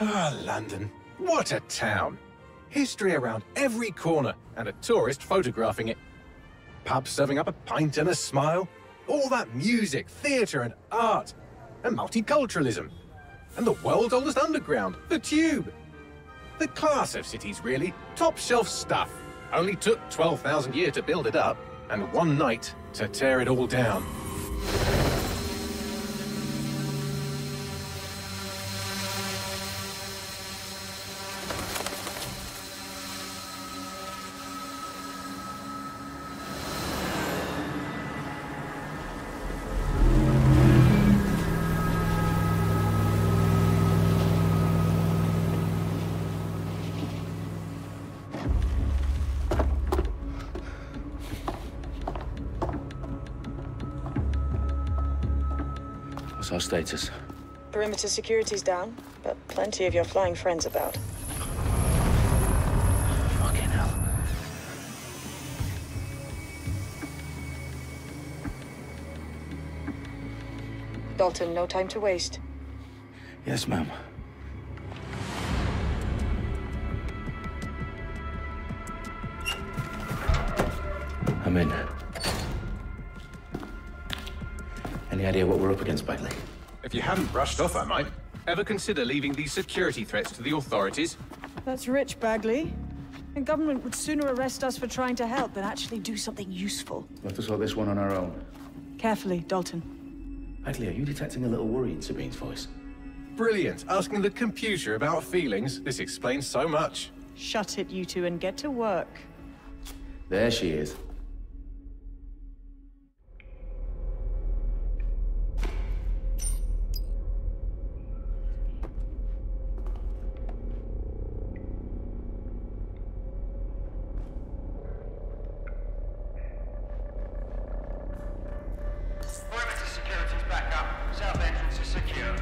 Ah, London. What a town. History around every corner and a tourist photographing it. Pubs serving up a pint and a smile. All that music, theatre and art. And multiculturalism. And the world's oldest underground, the Tube. The class of cities, really. Top shelf stuff. Only took 12,000 years to build it up, and one night to tear it all down. What's our status? Perimeter security's down, but plenty of your flying friends about. Fucking hell. Dalton, no time to waste. Yes, ma'am. I'm in. Any idea what we're up against, Bagley? If you hadn't brushed off, I might. Ever consider leaving these security threats to the authorities? That's rich, Bagley. The government would sooner arrest us for trying to help than actually do something useful. We'll have to sort this one on our own. Carefully, Dalton. Bagley, are you detecting a little worry in Sabine's voice? Brilliant. Asking the computer about feelings. This explains so much. Shut it, you two, and get to work. There she is. Perimeter security's back up. South entrance is secure.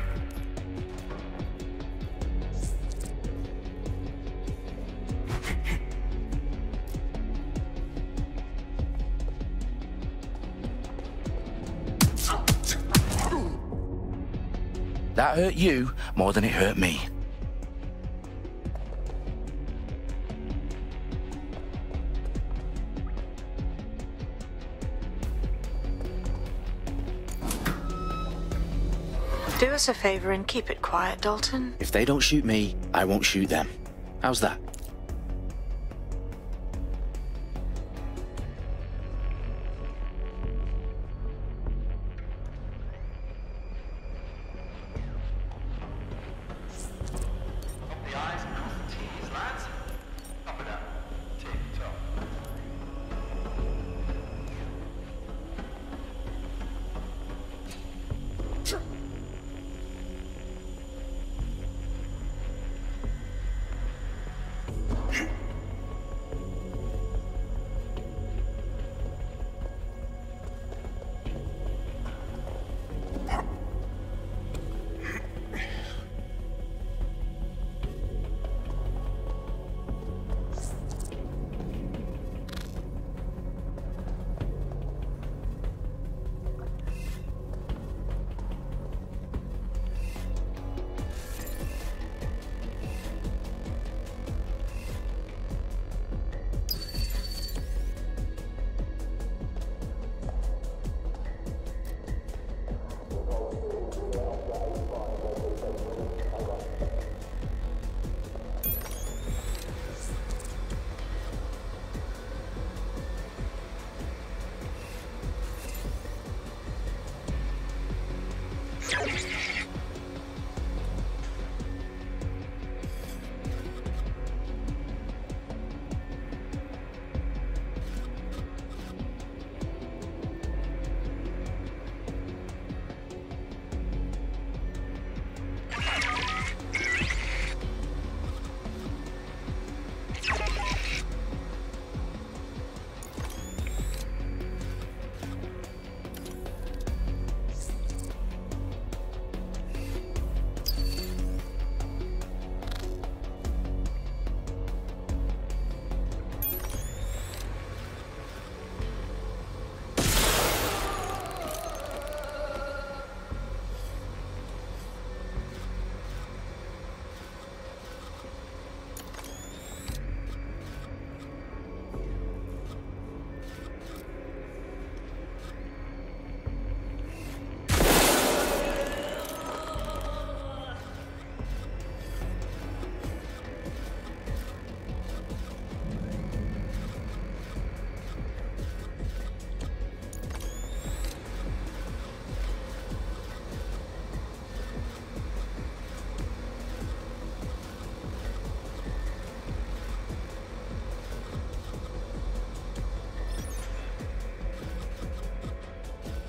That hurt you more than it hurt me. Do us a favor and keep it quiet, Dalton. If they don't shoot me, I won't shoot them. How's that? Up the I's and cross the T's, lads. Top it up. Tick-tock.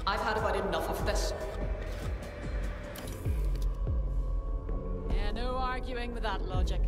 I've had about enough of this. Yeah, no arguing with that logic.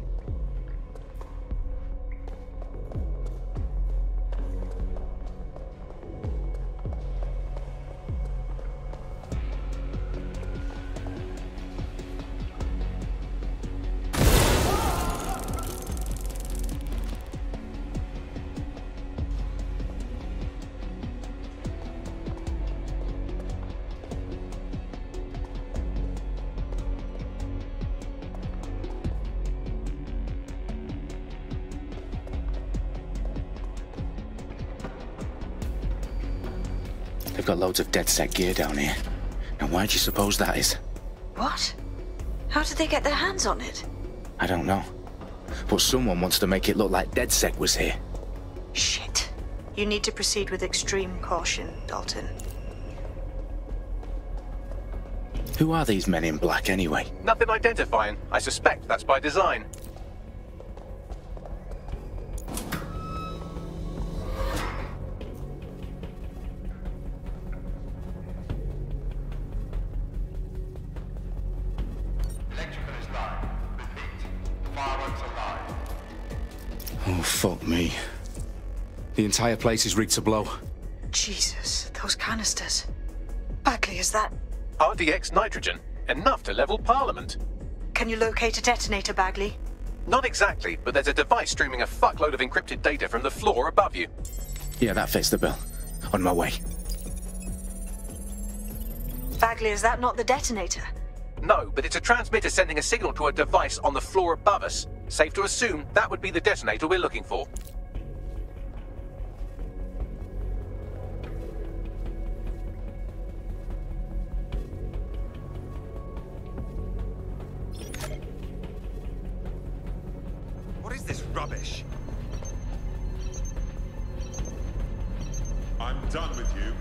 They've got loads of DedSec gear down here. Now why do you suppose that is? What? How did they get their hands on it? I don't know. But someone wants to make it look like DedSec was here. Shit. You need to proceed with extreme caution, Dalton. Who are these men in black anyway? Nothing identifying. I suspect that's by design. Electrical is live. Repeat. Fireworks are live. Oh, fuck me. The entire place is rigged to blow. Jesus, those canisters. Bagley, is that... RDX nitrogen. Enough to level Parliament. Can you locate a detonator, Bagley? Not exactly, but there's a device streaming a fuckload of encrypted data from the floor above you. Yeah, that fits the bill. On my way. Bagley, is that not the detonator? No, but it's a transmitter sending a signal to a device on the floor above us. Safe to assume that would be the detonator we're looking for. What is this rubbish? I'm done with you.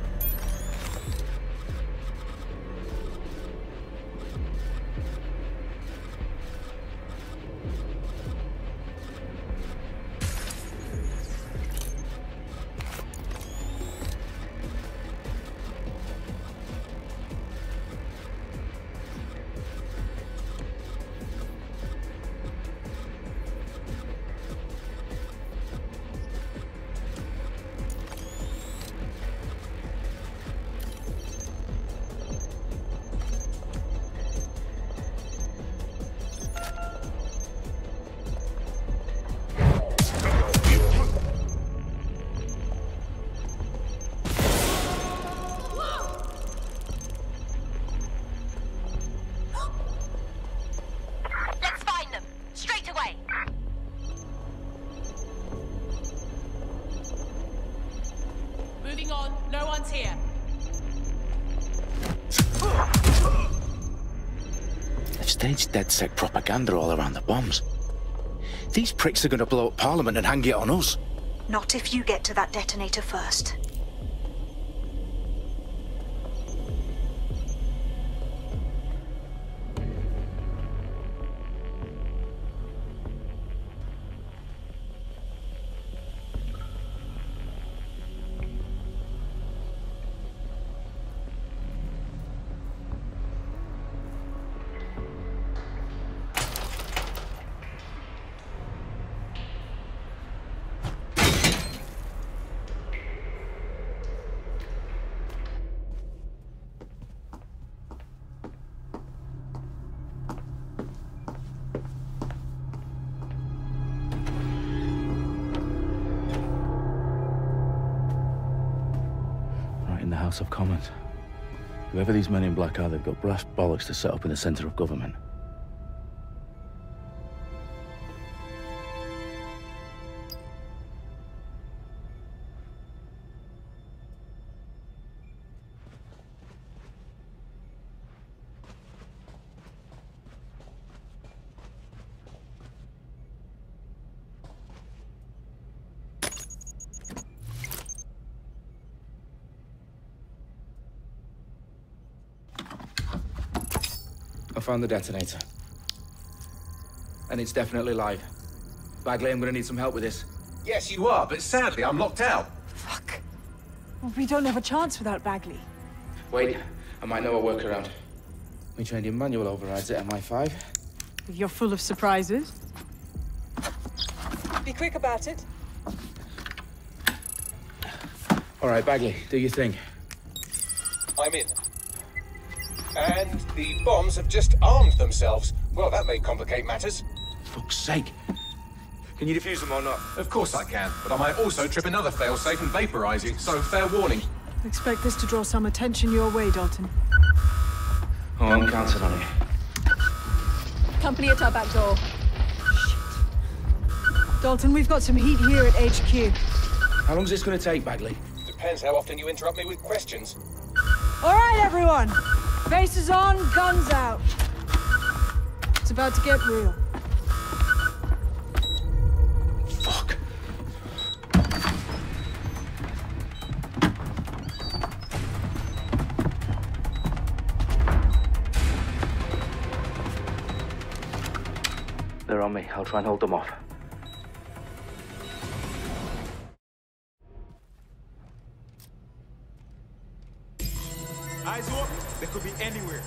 Let's find them. Straight away. Moving on. No one's here. They've staged DedSec propaganda all around the bombs. These pricks are going to blow up Parliament and hang it on us. Not if you get to that detonator first. In the House of Commons. Whoever these men in black are, they've got brass bollocks to set up in the centre of government. I found the detonator. And it's definitely live. Bagley, I'm gonna need some help with this. Yes, you are, but sadly I'm locked out. Fuck. We don't have a chance without Bagley. Wait, I might know a workaround. We trained in manual overrides at MI5. You're full of surprises. Be quick about it. All right, Bagley, do your thing. I'm in. And the bombs have just armed themselves. Well, that may complicate matters. Fuck's sake. Can you defuse them or not? Of course I can, but I might also trip another failsafe and vaporize you, so fair warning. Expect this to draw some attention your way, Dalton. Oh, I'm counting on it. Company at our back door. Dalton, we've got some heat here at HQ. How long is this going to take, Bagley? Depends how often you interrupt me with questions. All right, everyone. Faces on, guns out. It's about to get real. Fuck. They're on me. I'll try and hold them off. Eyes up! They could be anywhere.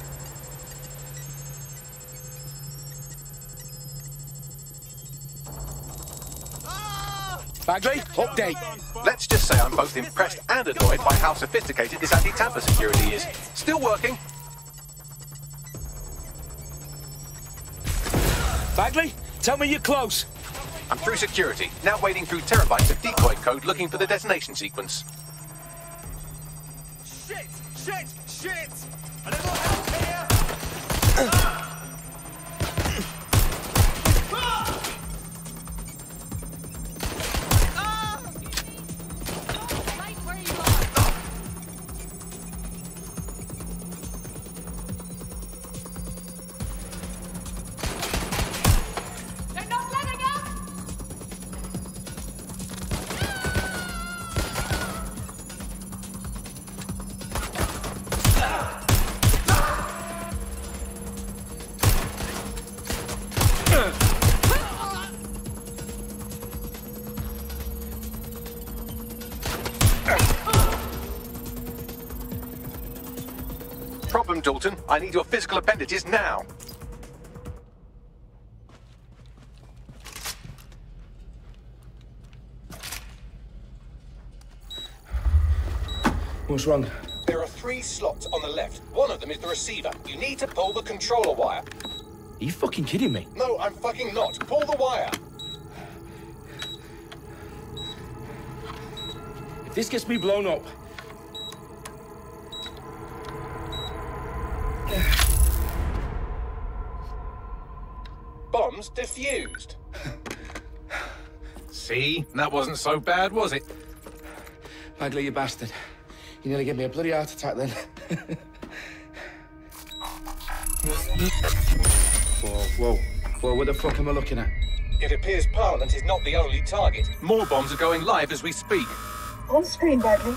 Bagley, update. Let's just say I'm both impressed and annoyed by how sophisticated this anti-tamper security is. Still working. Bagley, tell me you're close. I'm through security, now wading through terabytes of decoy code looking for the detonation sequence. Shit! Shit! Shit! A little help here! Right where you are. They're not letting us. Problem, Dalton. I need your physical appendages now. What's wrong? There are 3 slots on the left. One of them is the receiver. You need to pull the controller wire. Are you fucking kidding me? No, I'm fucking not. Pull the wire. If this gets me blown up... Bombs defused. See? That wasn't so bad, was it? Bagley, you bastard. You nearly gave me a bloody heart attack then. Whoa. What the fuck am I looking at? It appears Parliament is not the only target. More bombs are going live as we speak. On screen, Bagley.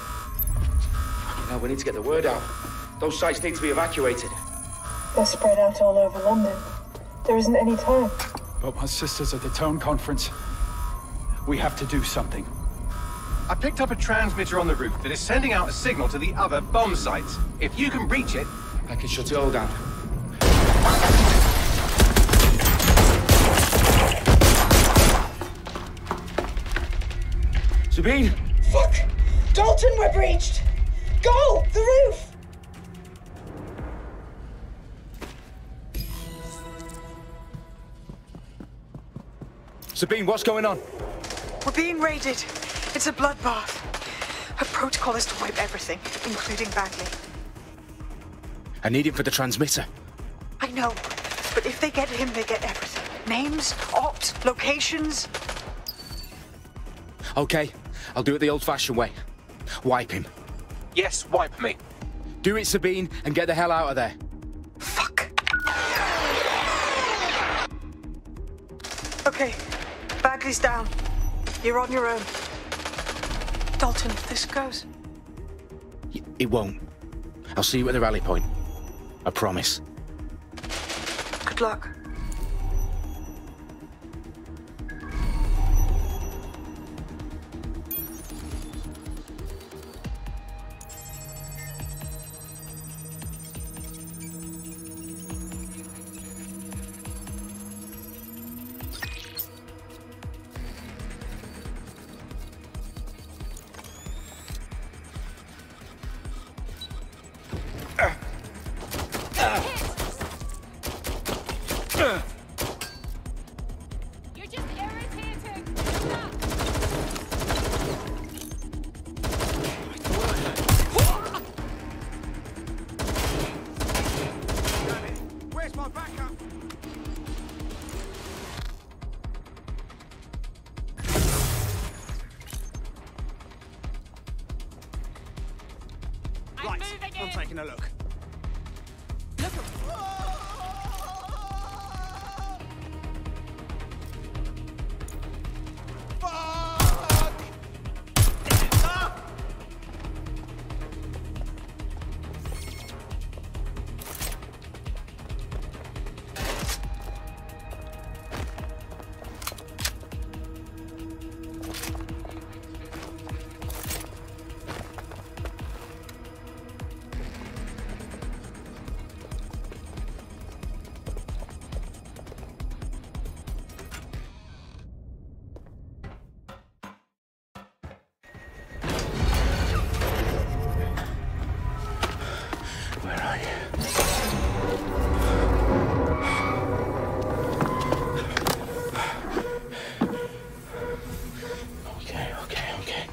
Now we need to get the word out. Those sites need to be evacuated. They're spread out all over London. There isn't any time. But my sister's at the town conference. We have to do something. I picked up a transmitter on the roof that is sending out a signal to the other bomb sites. If you can reach it... I can shut it all down. Sabine! Fuck! Dalton, we're breached! Go! The roof! Sabine, what's going on? We're being raided. It's a bloodbath. Her protocol is to wipe everything, including Bagley. I need him for the transmitter. I know, but if they get him, they get everything. Names, ops, locations. Okay, I'll do it the old-fashioned way. Wipe him. Yes, wipe me. Do it, Sabine, and get the hell out of there. Fuck. Okay, Bagley's down. You're on your own. Dalton, if this goes... It won't. I'll see you at the rally point. I promise. Good luck. You're just irritating. Where's my backup? I'm moving in. I'm taking a look. Where are you? Okay.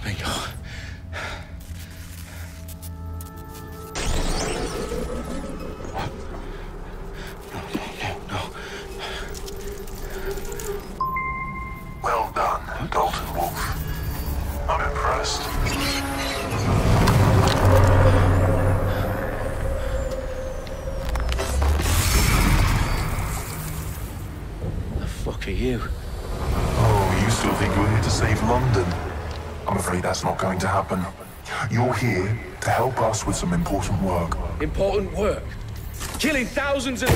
Bingo. No. Well done, Dalton Wolf. I'm impressed. The fuck are you? Oh, you still think you're here to save London? I'm afraid that's not going to happen. You're here to help us with some important work. Important work. Killing thousands of...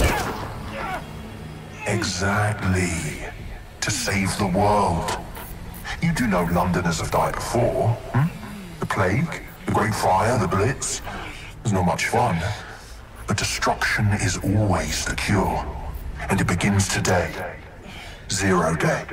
Exactly. To save the world. You do know Londoners have died before, hmm? The Plague, the Great Fire, the Blitz. It's not much fun. But destruction is always the cure. And it begins today. Zero Day.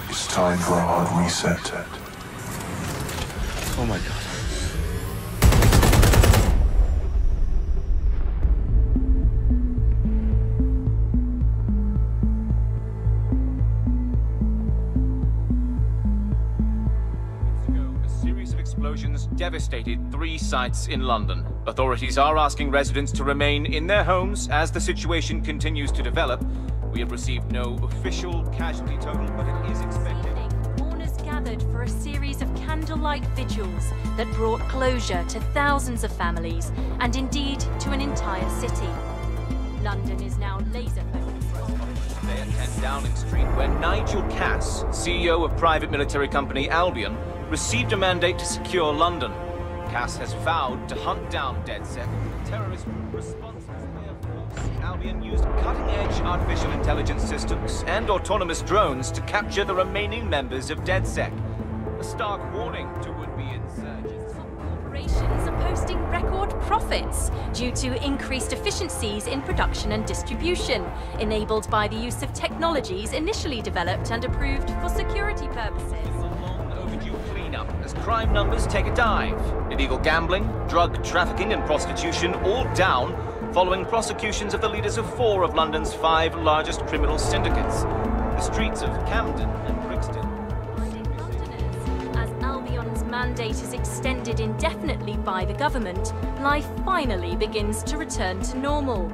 It's time for a hard reset. Oh my God. A series of explosions devastated 3 sites in London. Authorities are asking residents to remain in their homes as the situation continues to develop. We have received no official casualty total, but it is expected. Mourners gathered for a series of candlelight vigils that brought closure to thousands of families and indeed to an entire city. London is now laser focused. Today at 10 Downing Street, where Nigel Cass, CEO of private military company Albion, received a mandate to secure London. Cass has vowed to hunt down DedSec, terrorist responsible. Albion used cutting-edge artificial intelligence systems and autonomous drones to capture the remaining members of DedSec. A stark warning to would-be insurgents. Corporations are posting record profits due to increased efficiencies in production and distribution, enabled by the use of technologies initially developed and approved for security purposes. Overdue cleanup as crime numbers take a dive. Illegal gambling, drug trafficking and prostitution all down following prosecutions of the leaders of 4 of London's 5 largest criminal syndicates. The streets of Camden and Brixton. As Albion's mandate is extended indefinitely by the government, life finally begins to return to normal.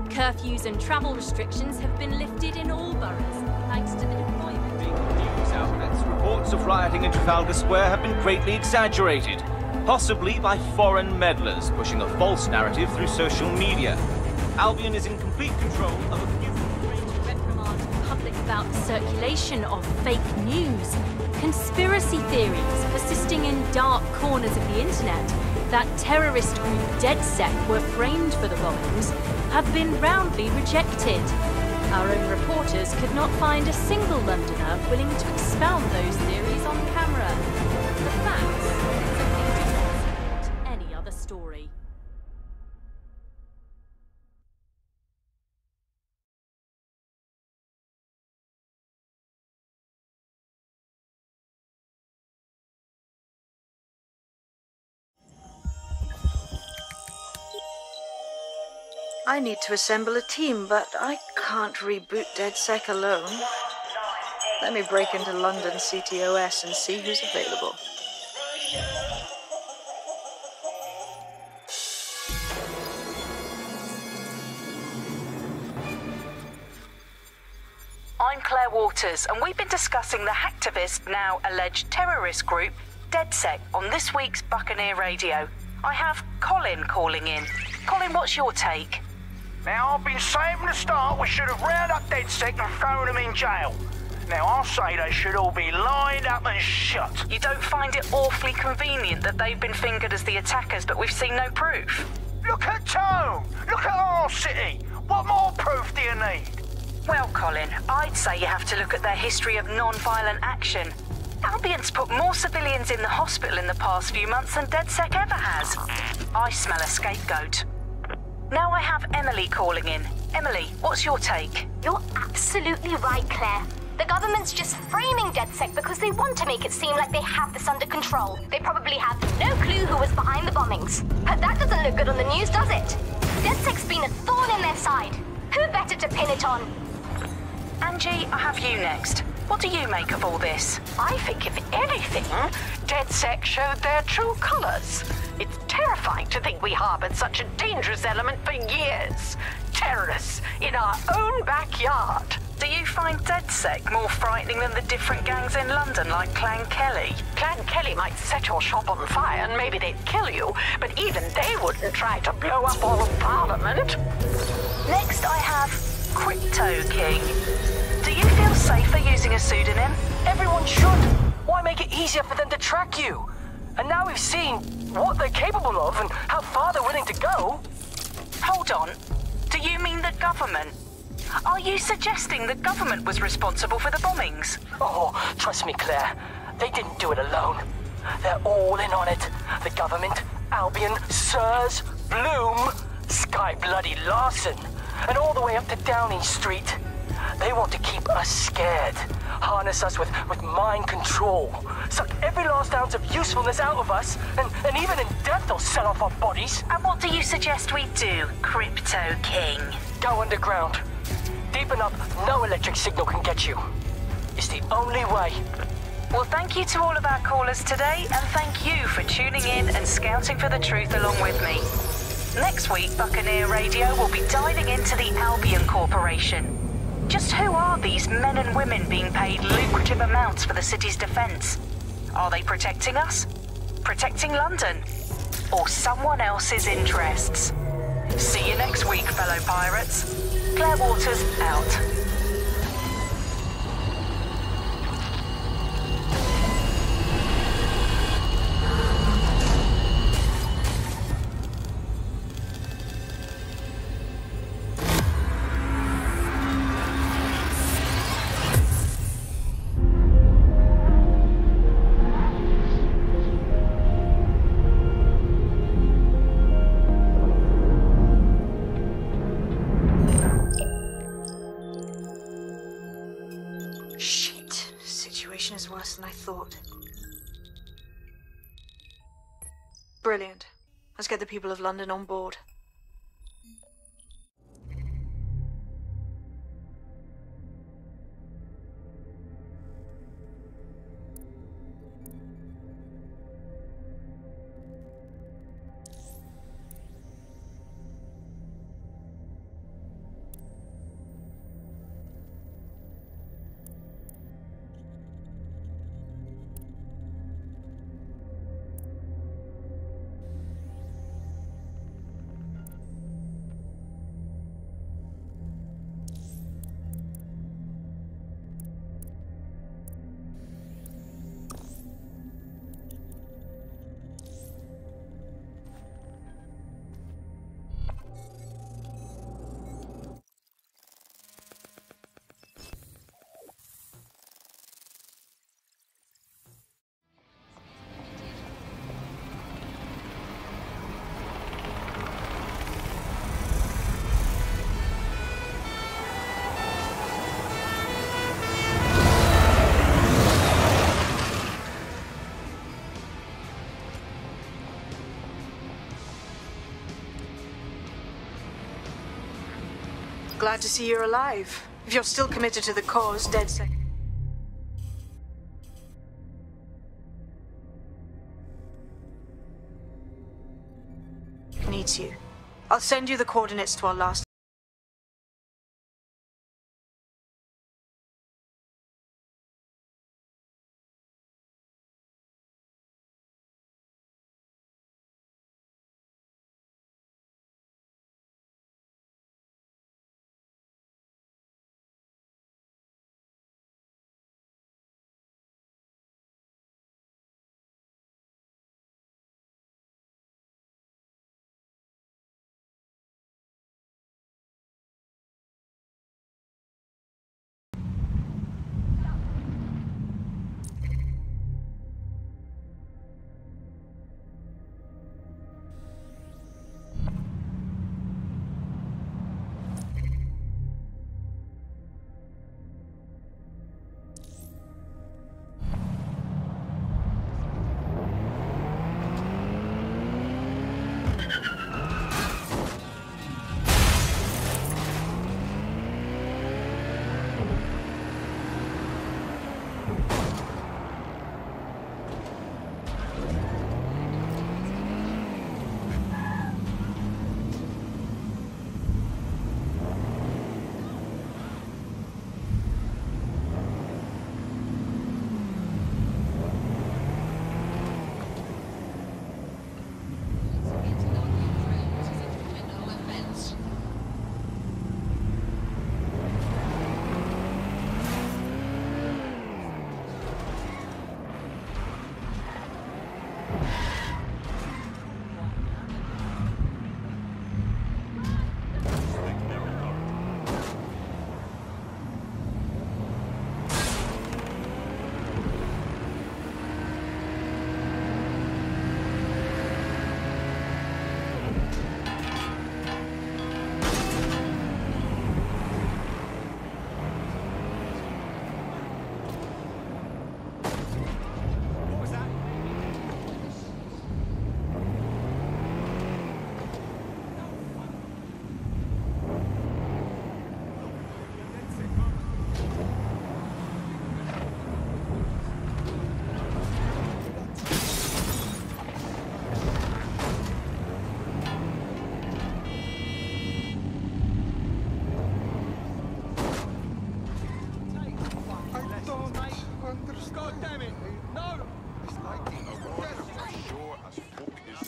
Curfews and travel restrictions have been lifted in all boroughs, thanks to the deployment. News outlets' reports of rioting in Trafalgar Square have been greatly exaggerated, possibly by foreign meddlers pushing a false narrative through social media. Albion is in complete control of a few... reprimand the public about the circulation of fake news, conspiracy theories persisting in dark corners of the internet that terrorist group DedSec were framed for the bombings have been roundly rejected. Our own reporters could not find a single Londoner willing to expound those theories on camera. The facts story. I need to assemble a team, but I can't reboot DedSec alone. Let me break into London CTOS and see who's available. I'm Claire Waters, and we've been discussing the hacktivist, now alleged terrorist group, DedSec, on this week's Buccaneer Radio. I have Colin calling in. Colin, what's your take? Now, I've been saying from the start we should have rounded up DedSec and thrown them in jail. Now, I'll say they should all be lined up and shot. You don't find it awfully convenient that they've been fingered as the attackers, but we've seen no proof? Look at Tone! Look at our city! What more proof do you need? Well, Colin, I'd say you have to look at their history of non-violent action. Albion's put more civilians in the hospital in the past few months than DedSec ever has. I smell a scapegoat. Now I have Emily calling in. Emily, what's your take? You're absolutely right, Claire. The government's just framing DedSec because they want to make it seem like they have this under control. They probably have no clue who was behind the bombings. But that doesn't look good on the news, does it? DedSec's been a thorn in their side. Who better to pin it on? Angie, I have you next. What do you make of all this? I think, if anything, DedSec showed their true colors. It's terrifying to think we harbored such a dangerous element for years. Terrorists in our own backyard. Do you find DedSec more frightening than the different gangs in London, like Clan Kelly? Clan Kelly might set your shop on fire and maybe they'd kill you, but even they wouldn't try to blow up all of Parliament. Next I have Crypto King. Do you feel safer using a pseudonym? Everyone should. Why make it easier for them to track you? And now we've seen what they're capable of and how far they're willing to go. Hold on. Do you mean the government? Are you suggesting the government was responsible for the bombings? Oh, trust me, Claire. They didn't do it alone. They're all in on it. The government, Albion, Sirs, Bloom, Sky Bloody Larson, and all the way up to Downing Street. They want to keep us scared, harness us with mind control, suck every last ounce of usefulness out of us, and even in death they'll sell off our bodies. And what do you suggest we do, Crypto King? Go underground. Deep enough, no electric signal can get you. It's the only way. Well, thank you to all of our callers today, and thank you for tuning in and scouting for the truth along with me. Next week, Buccaneer Radio will be diving into the Albion Corporation. Just who are these men and women being paid lucrative amounts for the city's defense? Are they protecting us? Protecting London? Or someone else's interests? See you next week, fellow pirates. Claire Waters, out. Worse than I thought. Brilliant. Let's get the people of London on board. Glad to see you're alive. If you're still committed to the cause, DedSec needs you. I'll send you the coordinates to our last...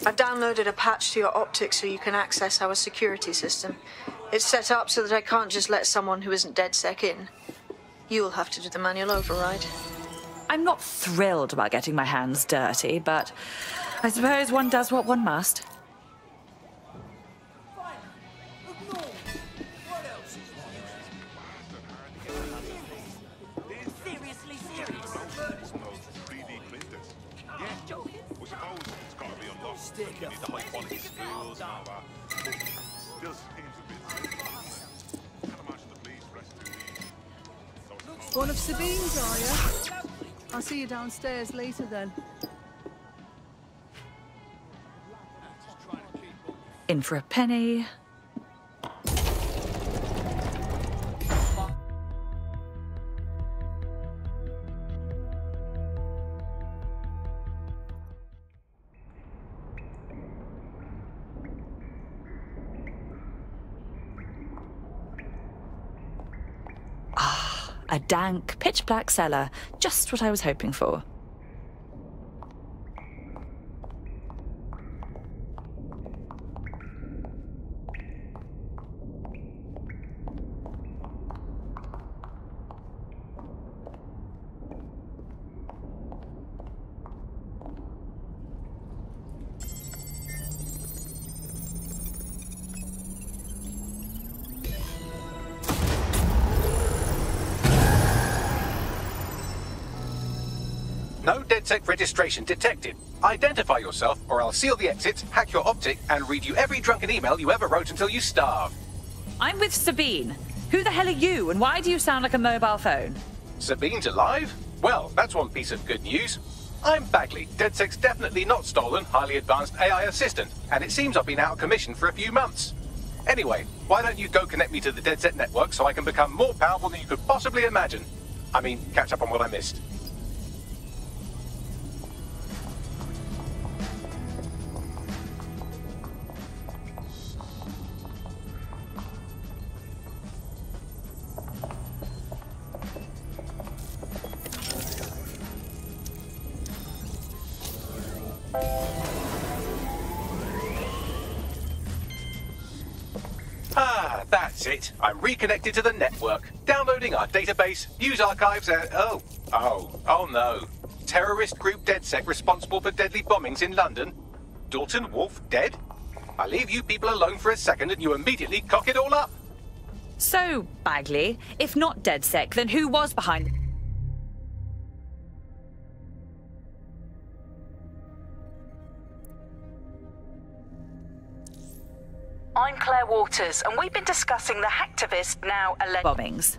I've downloaded a patch to your optics so you can access our security system. It's set up so that I can't just let someone who isn't DedSec in. You'll have to do the manual override. I'm not thrilled about getting my hands dirty, but I suppose one does what one must. One of Sabine's, are you? I'll see you downstairs later then. In for a penny. A dank, pitch-black cellar. Just what I was hoping for. No DedSec registration detected. Identify yourself, or I'll seal the exits, hack your optic, and read you every drunken email you ever wrote until you starve. I'm with Sabine. Who the hell are you, and why do you sound like a mobile phone? Sabine's alive? Well, that's one piece of good news. I'm Bagley, DedSec's definitely not stolen, highly advanced AI assistant, and it seems I've been out of commission for a few months. Anyway, why don't you go connect me to the DedSec network so I can become more powerful than you could possibly imagine? I mean, catch up on what I missed. Ah, that's it. I'm reconnected to the network. Downloading our database, news archives, and... Oh no. Terrorist group DedSec responsible for deadly bombings in London? Dalton Wolf dead? I leave you people alone for a second and you immediately cock it all up. So, Bagley, if not DedSec, then who was behind... I'm Claire Waters, and we've been discussing the hacktivist, now alleged bombings.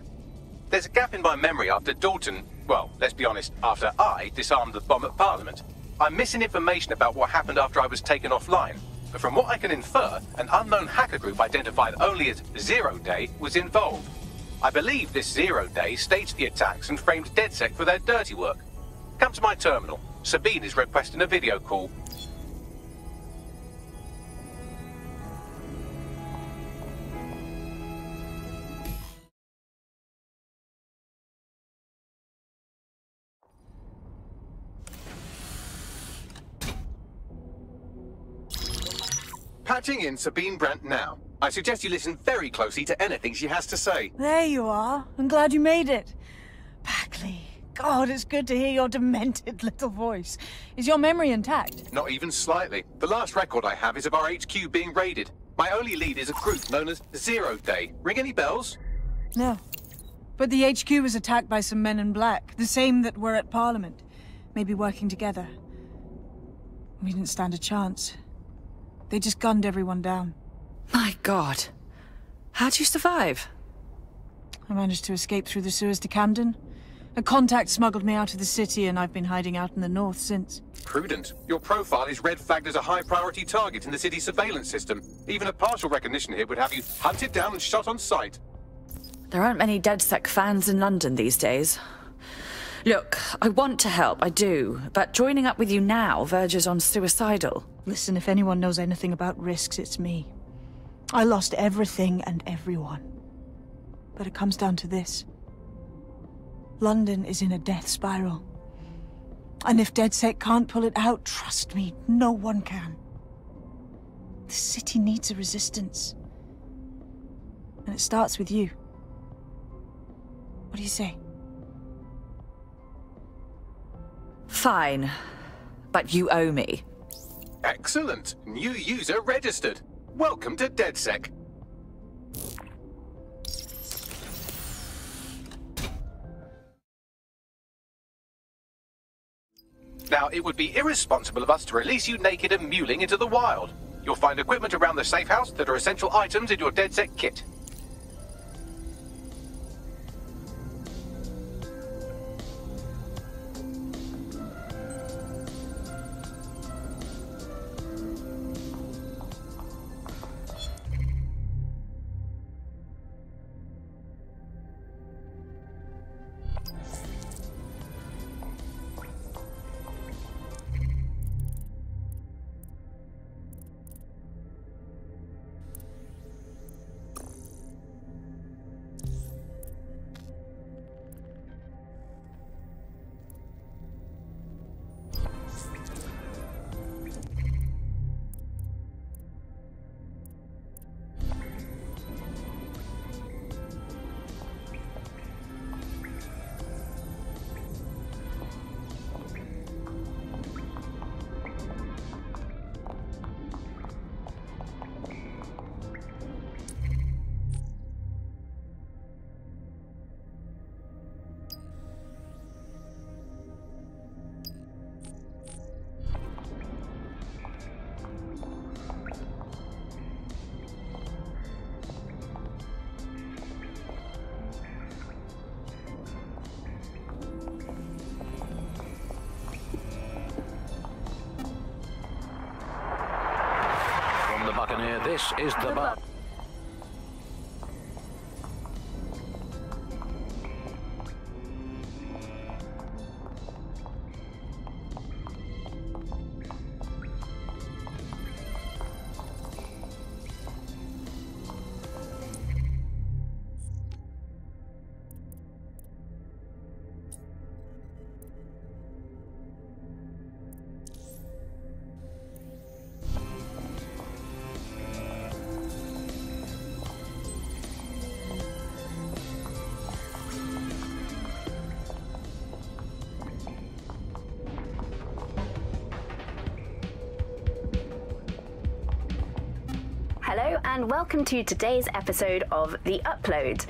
There's a gap in my memory after Dalton... Well, let's be honest, after I disarmed the bomb at Parliament. I'm missing information about what happened after I was taken offline. But from what I can infer, an unknown hacker group identified only as Zero Day was involved. I believe this Zero Day staged the attacks and framed DedSec for their dirty work. Come to my terminal. Sabine is requesting a video call. Patching in Sabine Brandt now. I suggest you listen very closely to anything she has to say. There you are. I'm glad you made it. Bagley. God, it's good to hear your demented little voice. Is your memory intact? Not even slightly. The last record I have is of our HQ being raided. My only lead is a group known as Zero Day. Ring any bells? No. But the HQ was attacked by some men in black, the same that were at Parliament. Maybe working together. We didn't stand a chance. They just gunned everyone down. My God. How'd you survive? I managed to escape through the sewers to Camden. A contact smuggled me out of the city, and I've been hiding out in the north since. Prudent. Your profile is red flagged as a high-priority target in the city's surveillance system. Even a partial recognition here would have you hunted down and shot on sight. There aren't many DedSec fans in London these days. Look, I want to help, I do, but joining up with you now verges on suicidal. Listen, if anyone knows anything about risks, it's me. I lost everything and everyone. But it comes down to this. London is in a death spiral. And if DedSec can't pull it out, trust me, no one can. The city needs a resistance. And it starts with you. What do you say? Fine. But you owe me. Excellent. New user registered. Welcome to DedSec. Now, it would be irresponsible of us to release you naked and mewling into the wild. You'll find equipment around the safe house that are essential items in your DedSec kit. Buccaneer, this is the bar. Hello and welcome to today's episode of The Upload.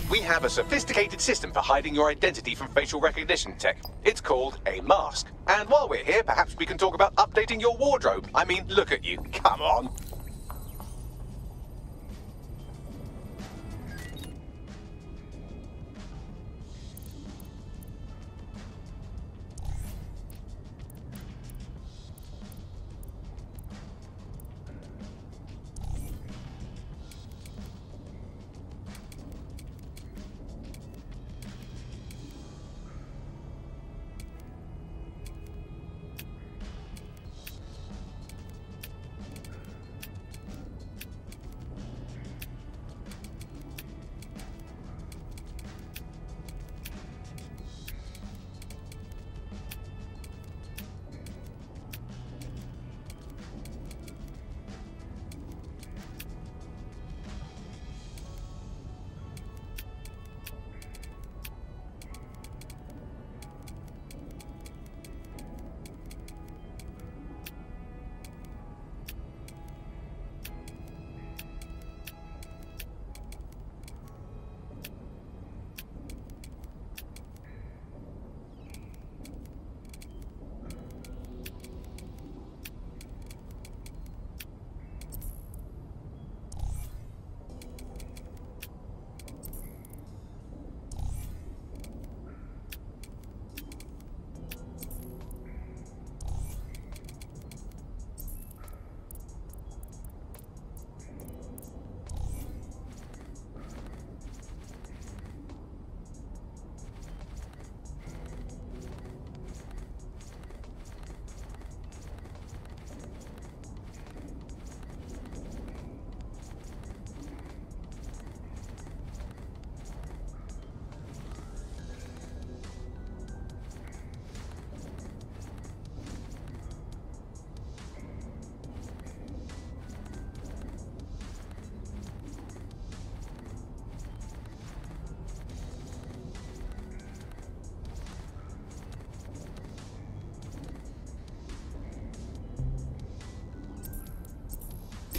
We have a sophisticated system for hiding your identity from facial recognition tech. It's called a mask. And while we're here, perhaps we can talk about updating your wardrobe. I mean, look at you. Come on.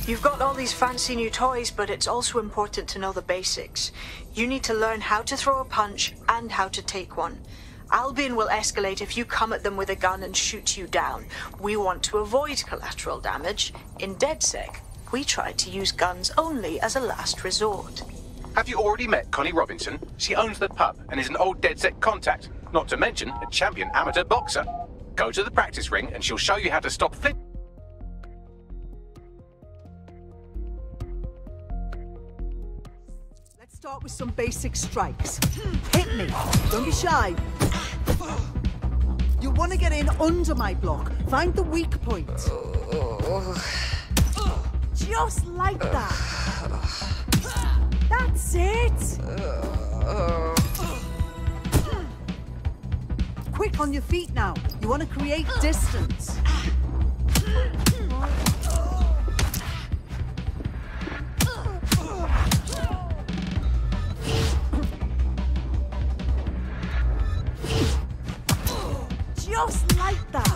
You've got all these fancy new toys, but it's also important to know the basics. You need to learn how to throw a punch and how to take one. Albion will escalate if you come at them with a gun and shoot you down. We want to avoid collateral damage. In DedSec, we try to use guns only as a last resort. Have you already met Connie Robinson? She owns the pub and is an old DedSec contact, not to mention a champion amateur boxer. Go to the practice ring and she'll show you how to stop Start with some basic strikes. Hit me. Don't be shy. You want to get in under my block. Find the weak point. Just like that. That's it. Quick on your feet now. You want to create distance. Just like that.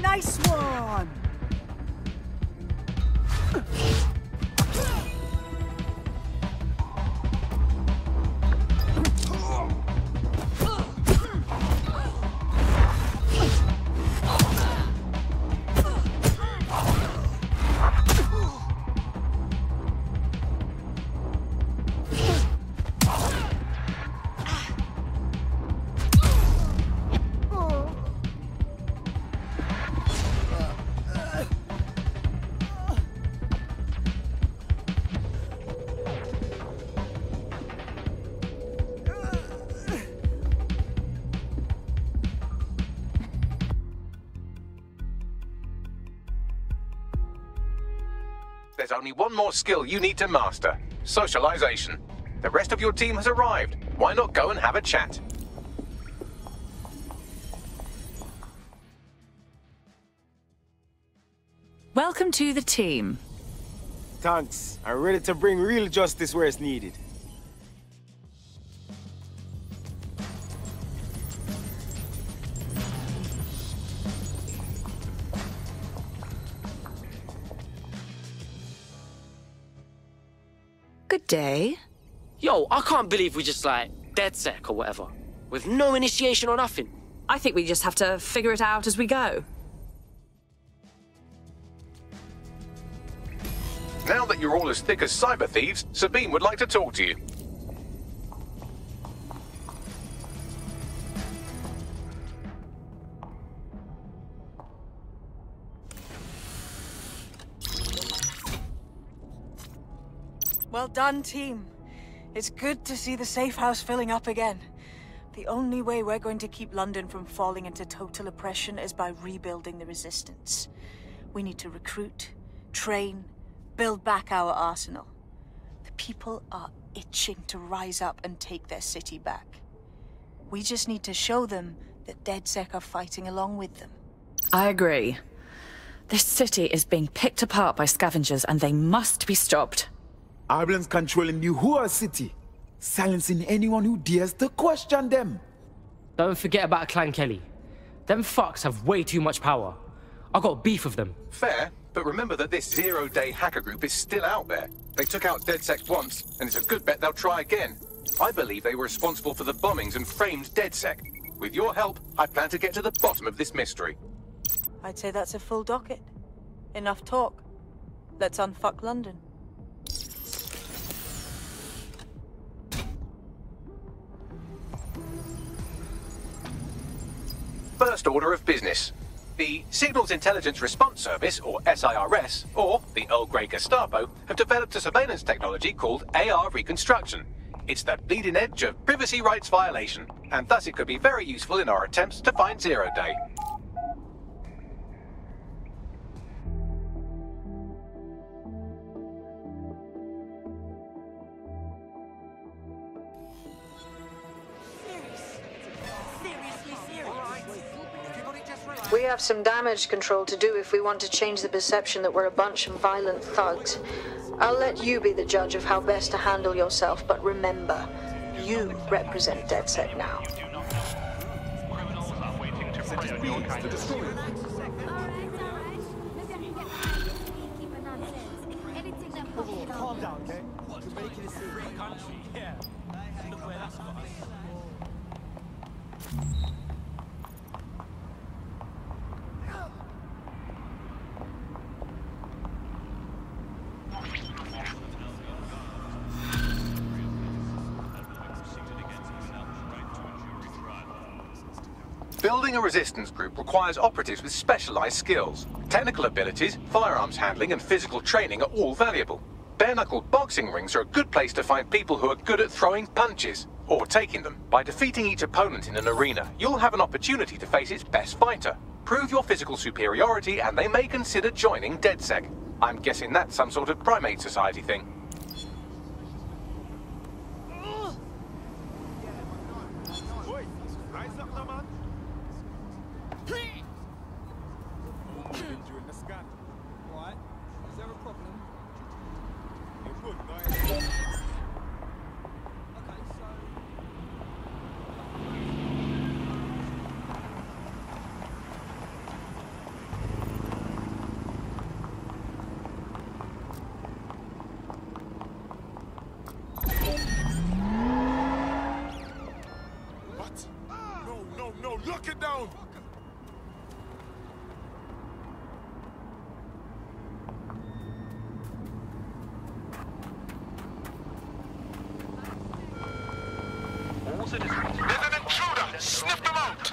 Nice one. there's only one more skill you need to master. Socialization. The rest of your team has arrived. Why not go and have a chat? Welcome to the team. Thanks. I'm ready to bring real justice where it's needed. Good day. Yo, I can't believe we just like DedSec or whatever, with no initiation or nothing. I think we just have to figure it out as we go. Now that you're all as thick as cyber thieves, Sabine would like to talk to you. Well done, team. It's good to see the safe house filling up again. The only way we're going to keep London from falling into total oppression is by rebuilding the resistance. We need to recruit, train, build back our arsenal. The people are itching to rise up and take their city back. We just need to show them that DedSec are fighting along with them. I agree. This city is being picked apart by scavengers and they must be stopped. Albions controlling the whole city, silencing anyone who dares to question them. Don't forget about Clan Kelly. Them fucks have way too much power. I got beef with them. Fair, but remember that this zero-day hacker group is still out there. They took out DedSec once, and it's a good bet they'll try again. I believe they were responsible for the bombings and framed DedSec. With your help, I plan to get to the bottom of this mystery. I'd say that's a full docket. Enough talk. Let's unfuck London. First order of business. The Signals Intelligence Response Service, or SIRS, or the Earl Grey Gestapo, have developed a surveillance technology called AR Reconstruction. It's the bleeding edge of privacy rights violation, and thus it could be very useful in our attempts to find Zero Day. We have some damage control to do if we want to change the perception that we're a bunch of violent thugs. I'll let you be the judge of how best to handle yourself, but remember, you represent DedSec now. Calm down, okay? We're making this a free country. Yeah. Look where that's got us. Building a resistance group requires operatives with specialized skills. Technical abilities, firearms handling, and physical training are all valuable. Bare-knuckle boxing rings are a good place to find people who are good at throwing punches, or taking them. By defeating each opponent in an arena, you'll have an opportunity to face its best fighter. Prove your physical superiority, and they may consider joining DedSec. I'm guessing that's some sort of primate society thing. No, lock it down! All citizens. There's an intruder! Sniff them out!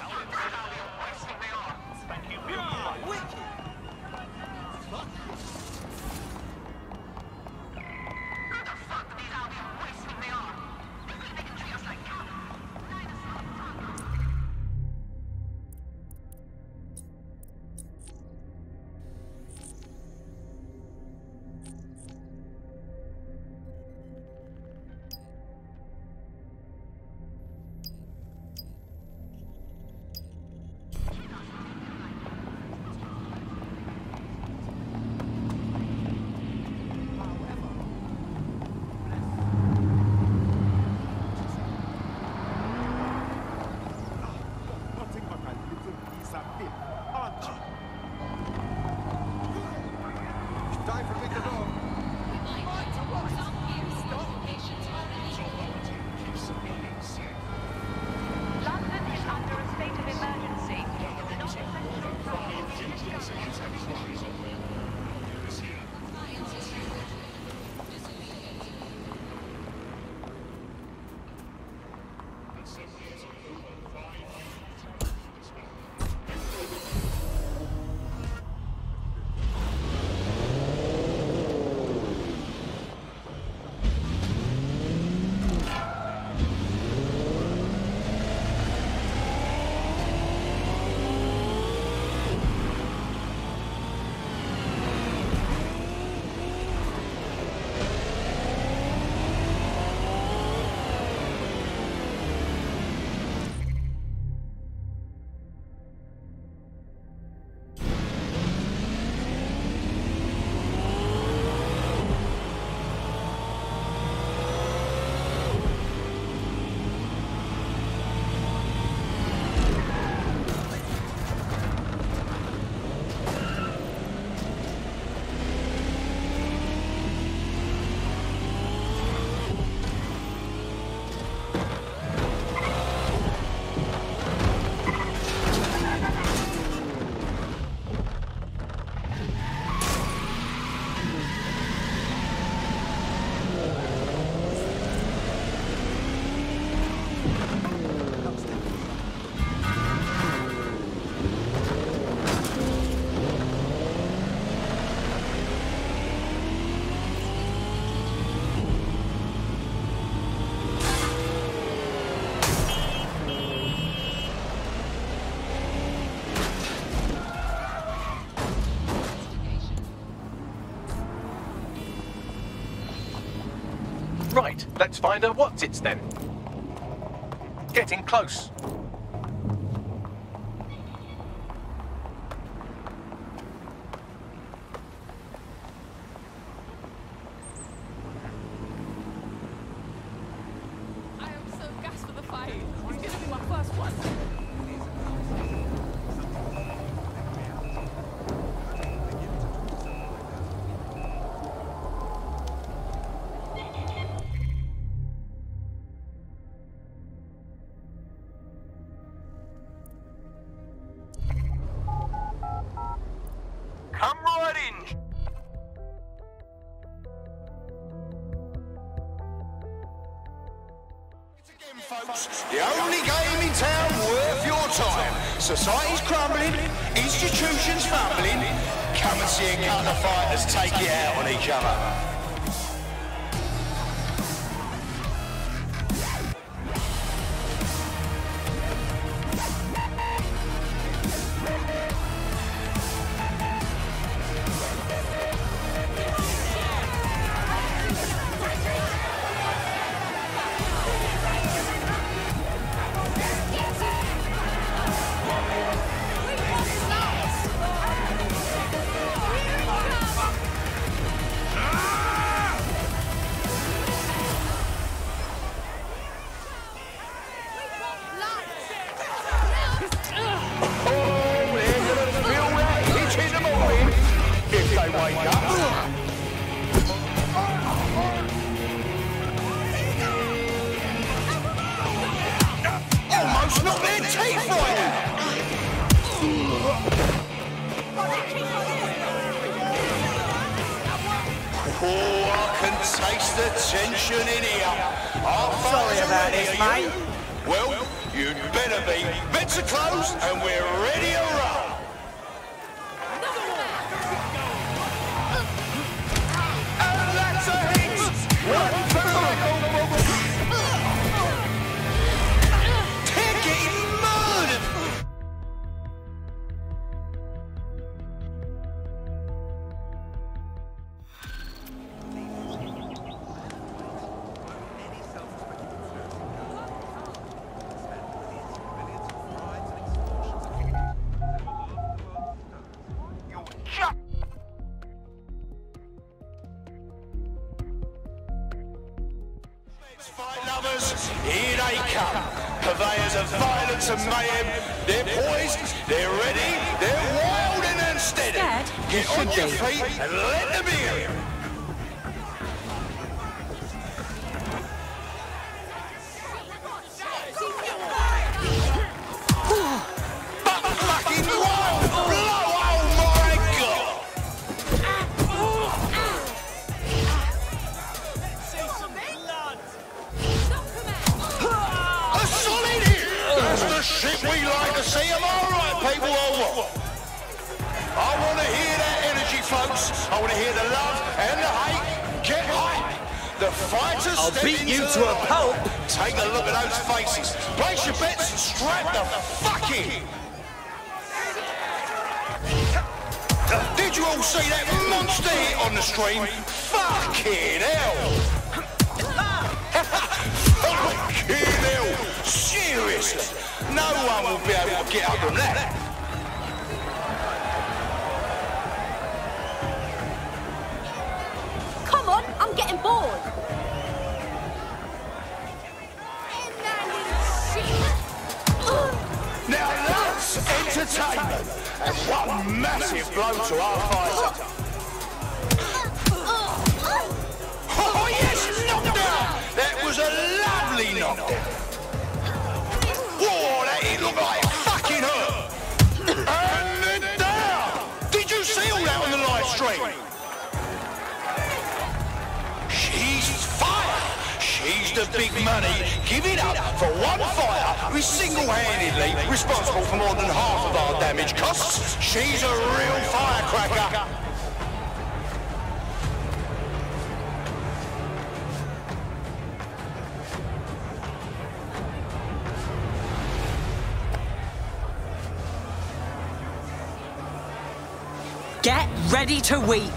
London is under a state of emergency. Right, let's find her what's-its then. Getting close. I am so gassed for the fight. It's gonna be my first one. Come right in. Again, folks, the only game in town worth your time. Society's crumbling, institutions fumbling. Come and see a couple of fighters take it out on each other. Almost knocked their teeth right out! Oh, I can taste the tension in here. Sorry about this, mate. Well, you'd better be. Bets are closed and we're ready to roll. And that's a hit! One for Michael! They're getting murdered! Fight lovers, here they come. Purveyors of violence and mayhem. They're poised, they're ready, they're wild and unsteady. Scared? Get on your feet and let them hear. But fucking wild blow, oh my god! A solid hit! That's the shit we like to see, am I right, people, or what? I want to hear that energy, folks. I want to hear the love and the hate. Get hype. The fighters I'll step beat you into to the a ring. pulp. Take a look at those faces. Place your bets and strap the fuck in. Did you all see that monster hit on the stream? Fucking hell. Fucking hell. Seriously. No one will be able to get up from that. Come on, I'm getting bored. Now that's entertainment, and one massive blow to our fighter. Oh yes, knockdown! That was a lovely knockdown. Whoa, that hit looked like it fucking hurt. And then down! Did you see all that on the live stream? She's fire! She's the big money. Give it up for one fighter who's single-handedly responsible for more than half of our damage costs. She's a real firecracker. Get ready to weep.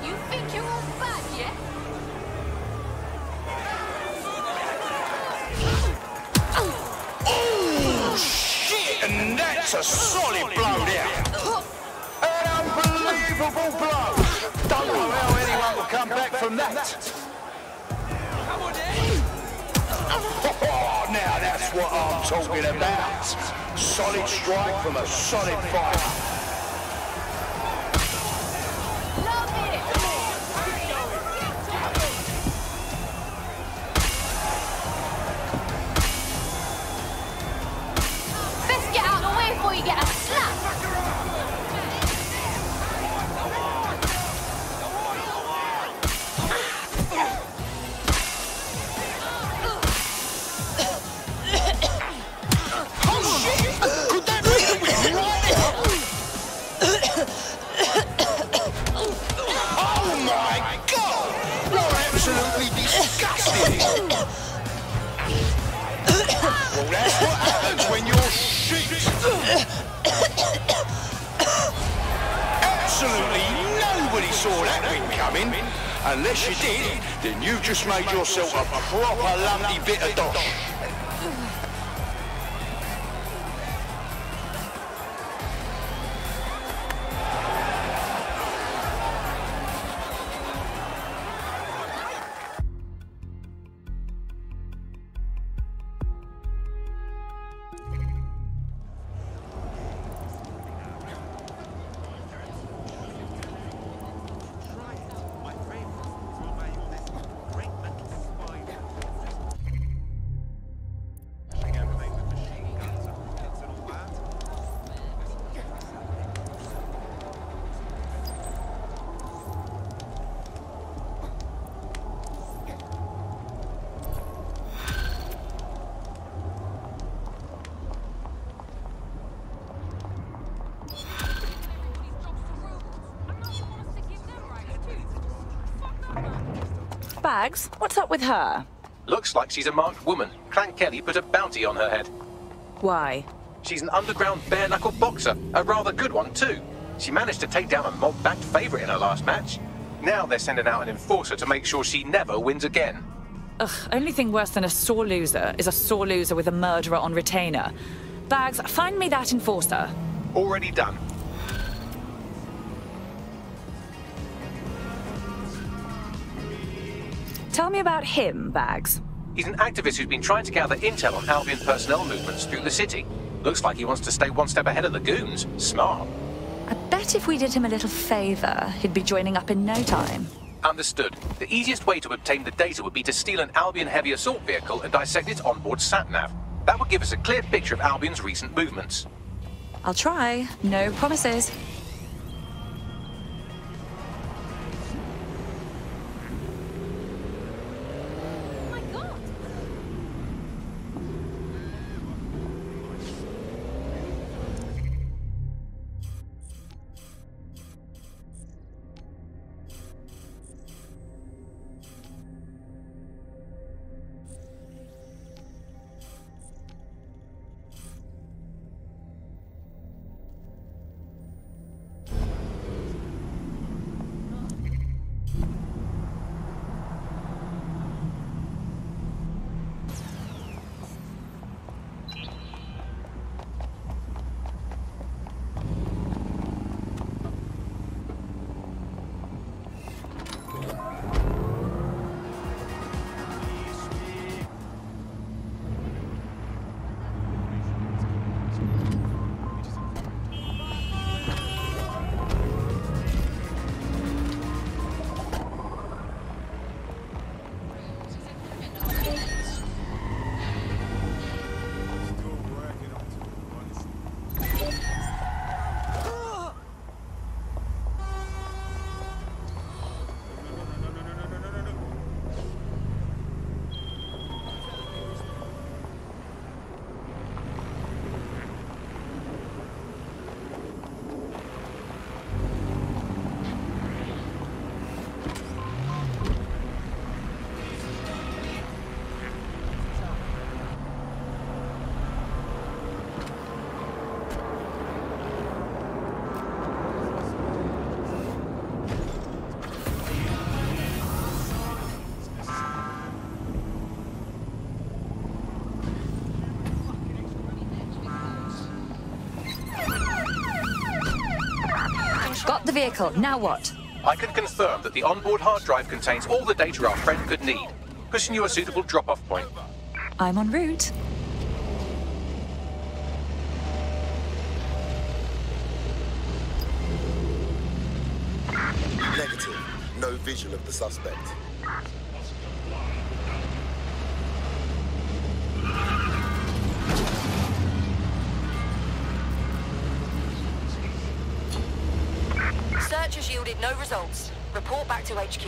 You think you're all bad, yeah? Oh, shit! And that's a solid blow down. An unbelievable blow. Don't know how anyone will come back from that. Oh, now that's what I'm talking about. Solid strike from a solid fighter. Best get out of the way before you get a slap. Oh my god! You're absolutely disgusting! Well, that's what happens when you're shit! Absolutely nobody saw that win coming. Unless you did, then you just made yourself a proper lumpy bit of dosh. Bags, what's up with her? Looks like she's a marked woman. Clan Kelly put a bounty on her head. Why? She's an underground bare-knuckle boxer, a rather good one too. She managed to take down a mob-backed favourite in her last match. Now they're sending out an enforcer to make sure she never wins again. Ugh, only thing worse than a sore loser is a sore loser with a murderer on retainer. Bags, find me that enforcer. Already done. Tell me about him, Bags. He's an activist who's been trying to gather intel on Albion personnel movements through the city. Looks like he wants to stay one step ahead of the goons. Smart. I bet if we did him a little favor, he'd be joining up in no time. Understood. The easiest way to obtain the data would be to steal an Albion heavy assault vehicle and dissect its onboard sat-nav. That would give us a clear picture of Albion's recent movements. I'll try. No promises. Got the vehicle. Now what? I can confirm that the onboard hard drive contains all the data our friend could need. Pushing you a suitable drop-off point. I'm en route. Negative. No visual of the suspect. Search has yielded no results. Report back to HQ.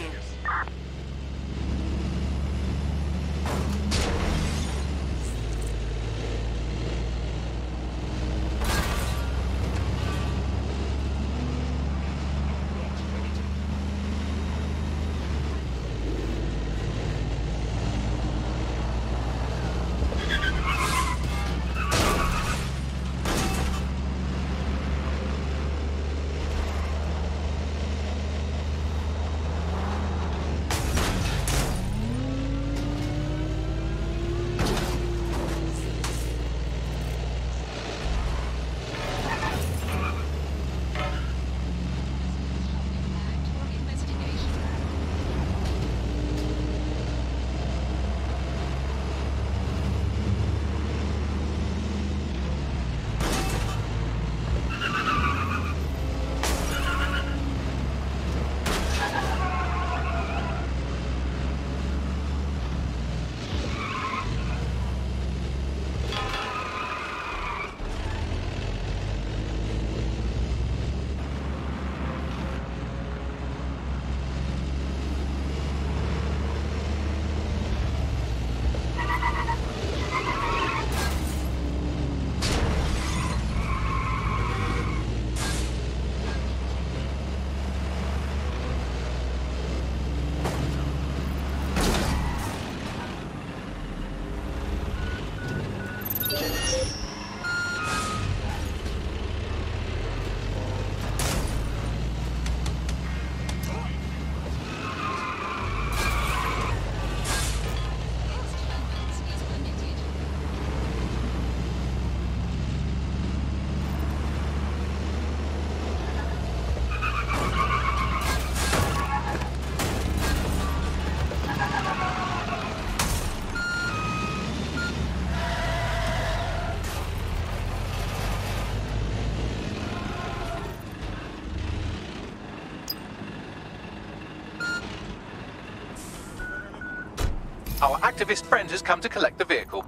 activist friend has come to collect the vehicle.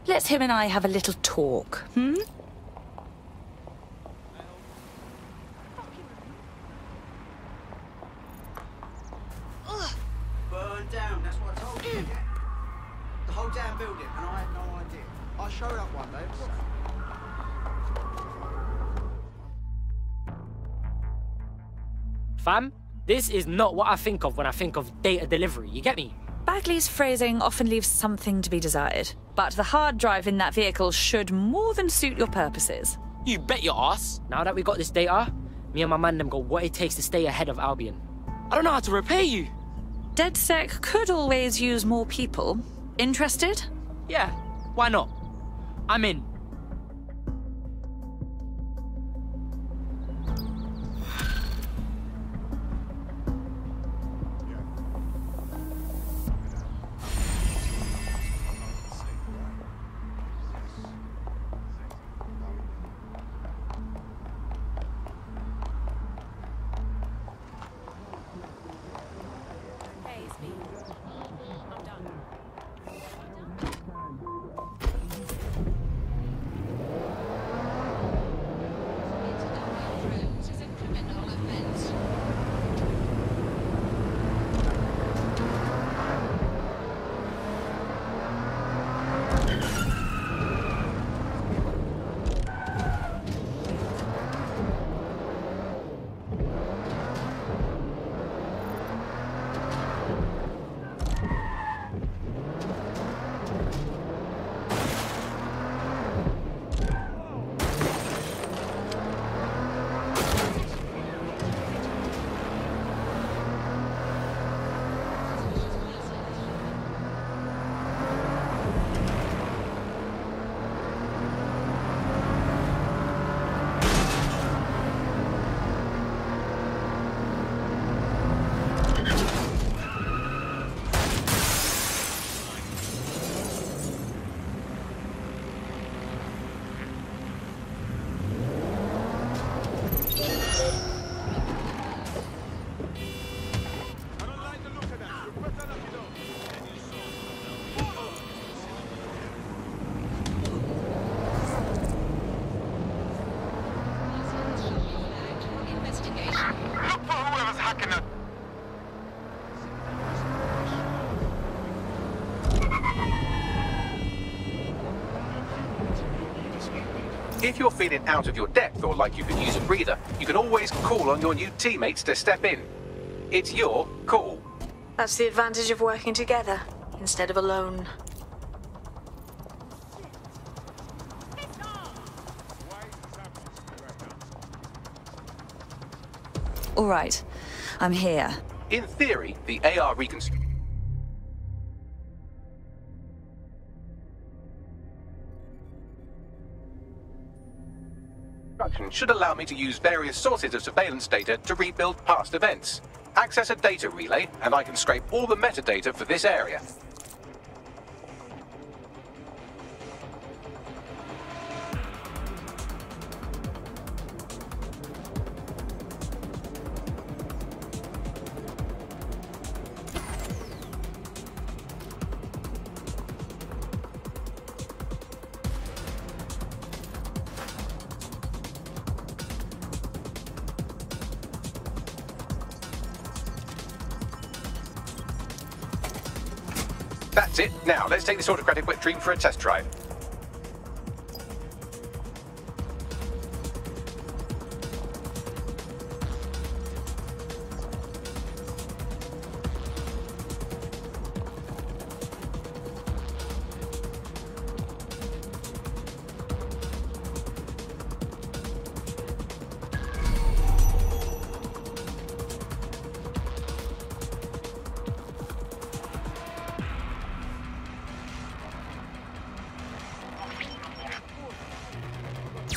Let him and I have a little talk, hmm? Burn down, that's what I told you. The whole damn building, and I had no idea. I showed up one day. Fam, this is not what I think of when I think of data delivery, you get me? Bagley's phrasing often leaves something to be desired, but the hard drive in that vehicle should more than suit your purposes. You bet your ass. Now that we got this data, me and my man them got what it takes to stay ahead of Albion. I don't know how to repay you. DedSec could always use more people. Interested? Yeah, why not? I'm in. If you're feeling out of your depth or like you could use a breather, you can always call on your new teammates to step in. It's your call. That's the advantage of working together, instead of alone. All right, I'm here. In theory, the AR reconstruction should allow me to use various sources of surveillance data to rebuild past events. Access a data relay, and I can scrape all the metadata for this area. That's it. Now, let's take this autocratic wet dream for a test drive.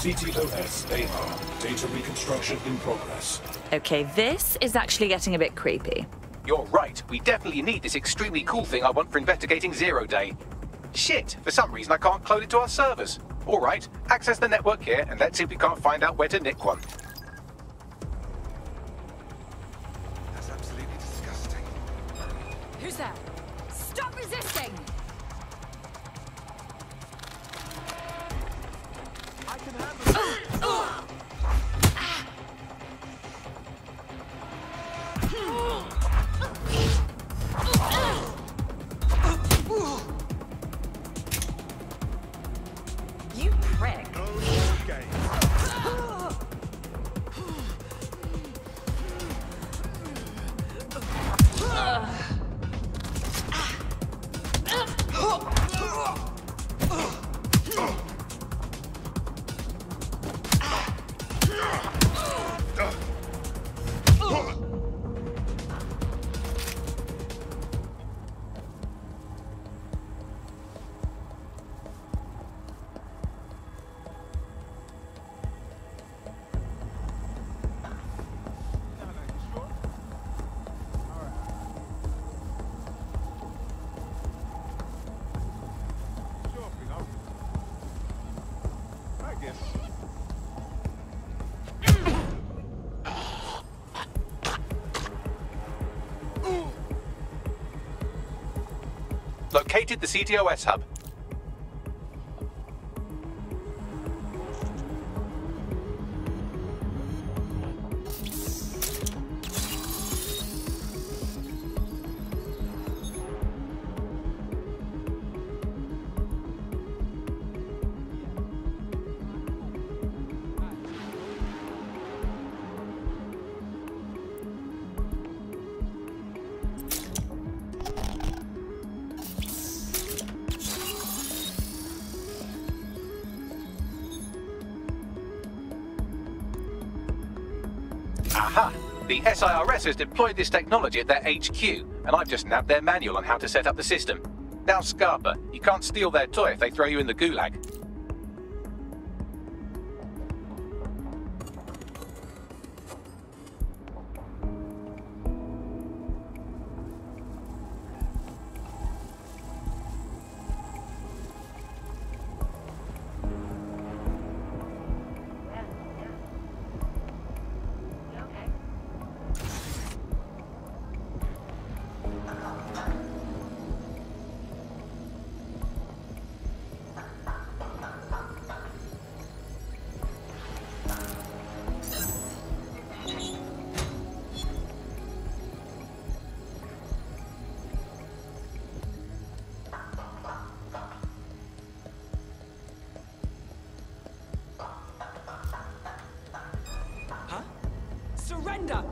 CTOS AR. Data reconstruction in progress. Okay, this is actually getting a bit creepy. You're right. We definitely need this extremely cool thing I want for investigating Zero Day. Shit, for some reason I can't clone it to our servers. All right, access the network here and let's see if we can't find out where to nick one. That's absolutely disgusting. Who's there? Stop resisting! You prick. Located the CTOS hub. Aha! The SIRS has deployed this technology at their HQ, and I've just nabbed their manual on how to set up the system. Now, Scarpa, you can't steal their toy if they throw you in the gulag. Surrender!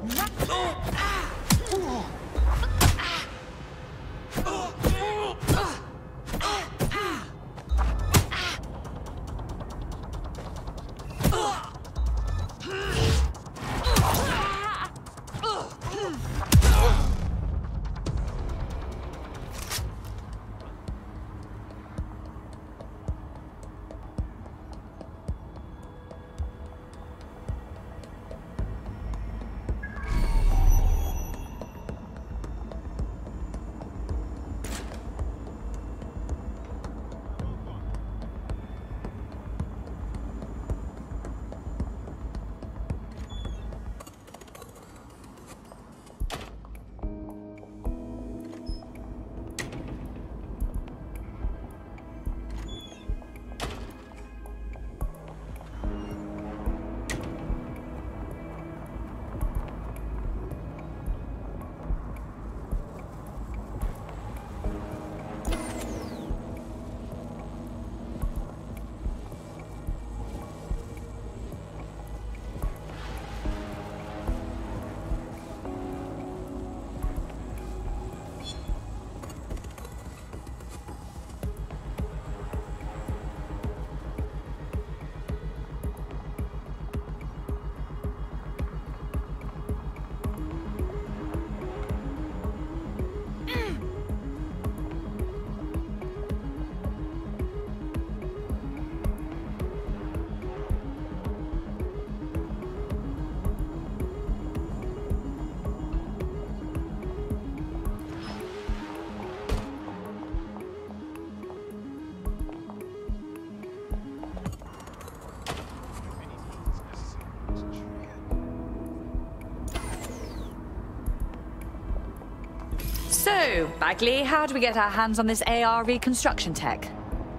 So, Bagley, how do we get our hands on this AR reconstruction tech?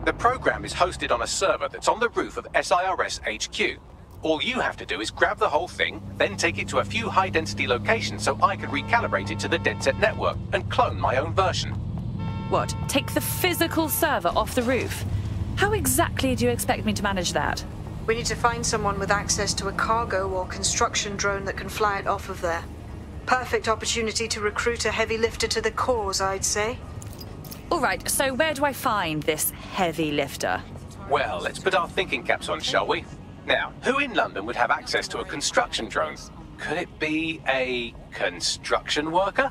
The program is hosted on a server that's on the roof of SIRS HQ. All you have to do is grab the whole thing, then take it to a few high-density locations so I can recalibrate it to the DedSec network and clone my own version. What, take the physical server off the roof? How exactly do you expect me to manage that? We need to find someone with access to a cargo or construction drone that can fly it off of there. Perfect opportunity to recruit a heavy lifter to the cause, I'd say. All right, so where do I find this heavy lifter? Well, let's put our thinking caps on, shall we? Now, who in London would have access to a construction drone? Could it be a construction worker?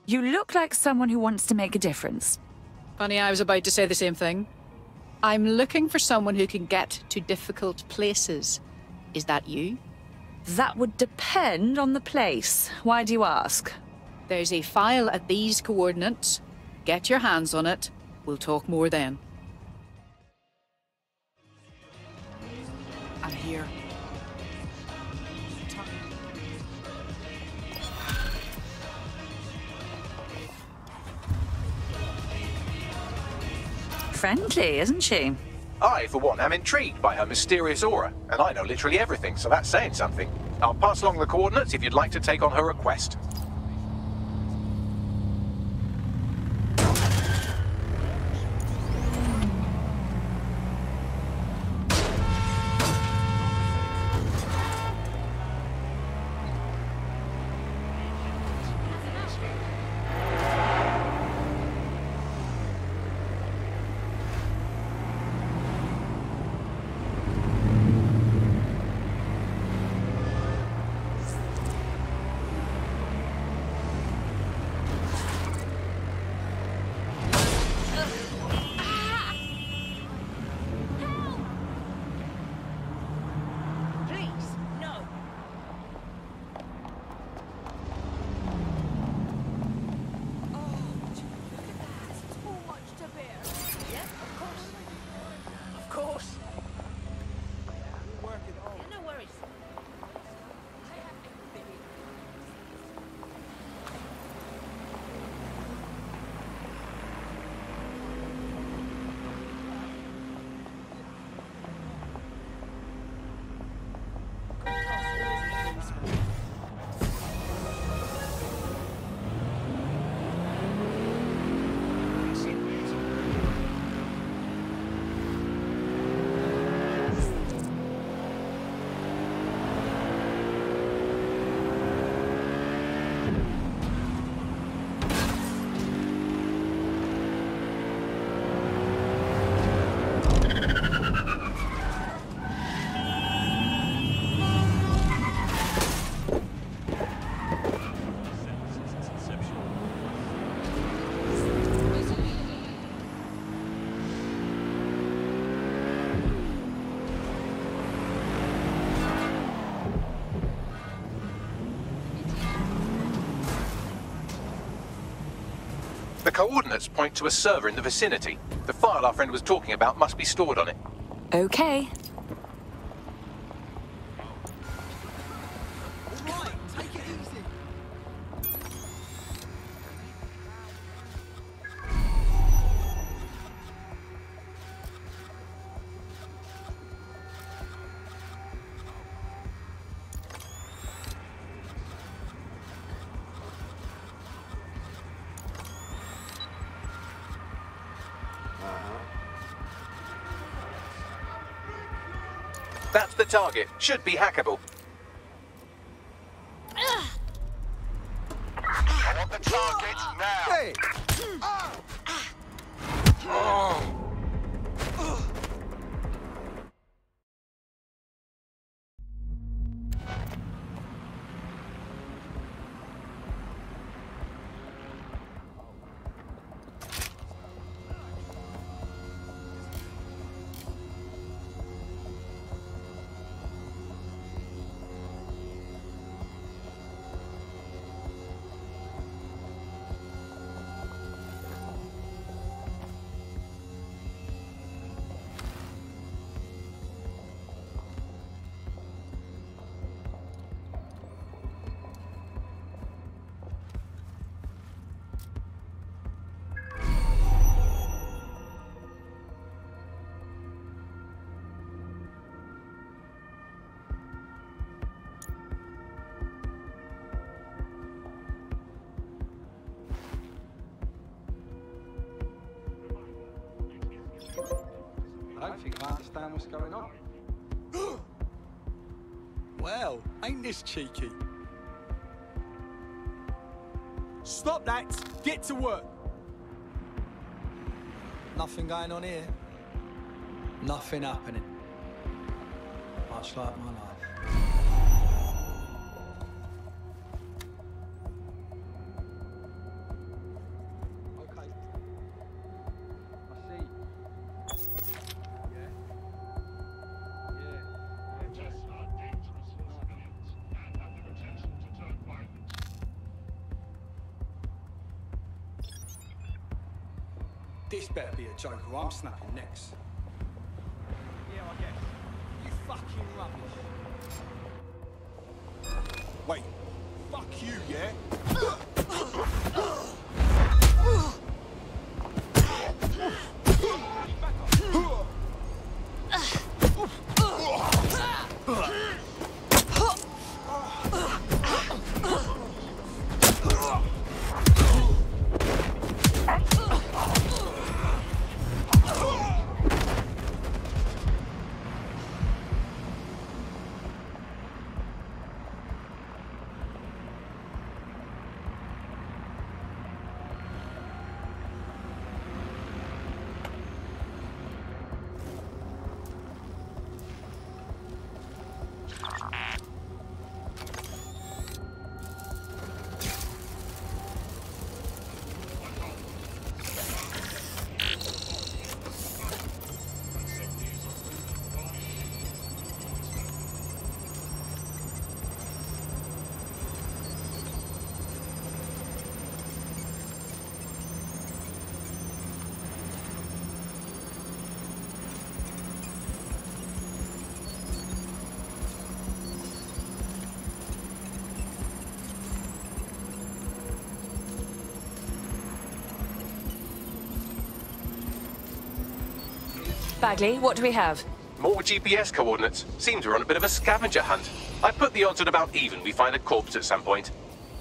You look like someone who wants to make a difference. Funny, I was about to say the same thing. I'm looking for someone who can get to difficult places. Is that you? That would depend on the place. Why do you ask? There's a file at these coordinates. Get your hands on it. We'll talk more then. I'm here. Friendly, isn't she? I, for one, am intrigued by her mysterious aura, and I know literally everything, so that's saying something. I'll pass along the coordinates if you'd like to take on her request. The coordinates point to a server in the vicinity. The file our friend was talking about must be stored on it. Okay. That's the target. Should be hackable. I want the target now. Hey. Oh. understand what's going on. Well, ain't this cheeky? Stop that! Get to work! Nothing going on here. Nothing happening. Much like my life. Okay. I see. Yeah. Just not dangerous civilians and have the potential to turn violent. This better be a joke or I'm snapping necks. Yeah, I guess. You fucking rubbish. Wait. Fuck you, yeah? Bagley, what do we have? More GPS coordinates. Seems we're on a bit of a scavenger hunt. I put the odds at about even we find a corpse at some point.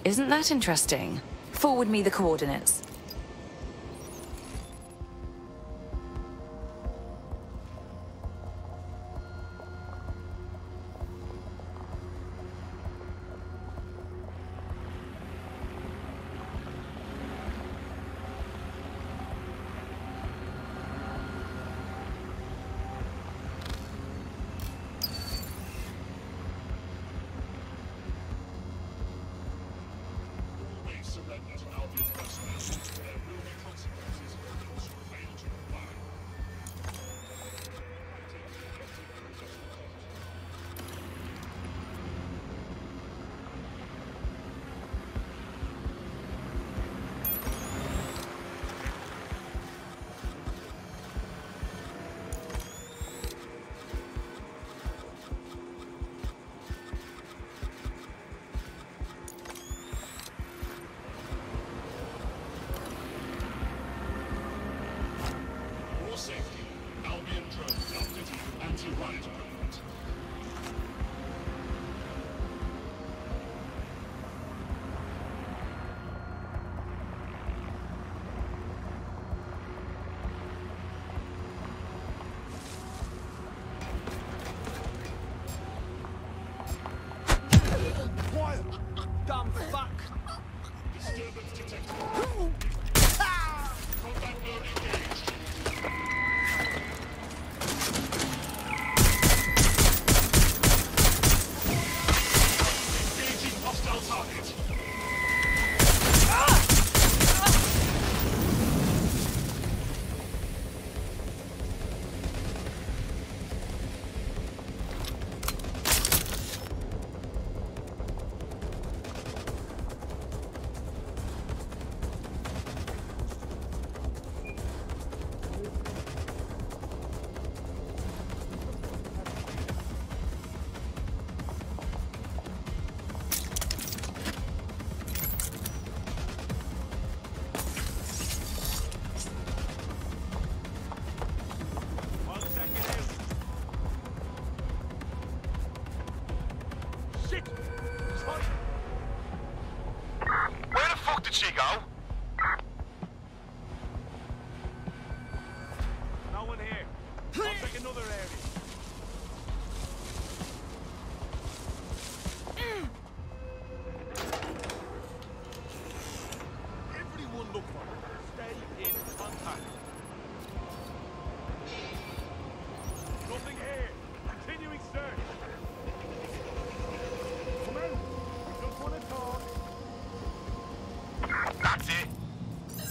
Isn't that interesting? Forward me the coordinates. Surrender to Albion residents.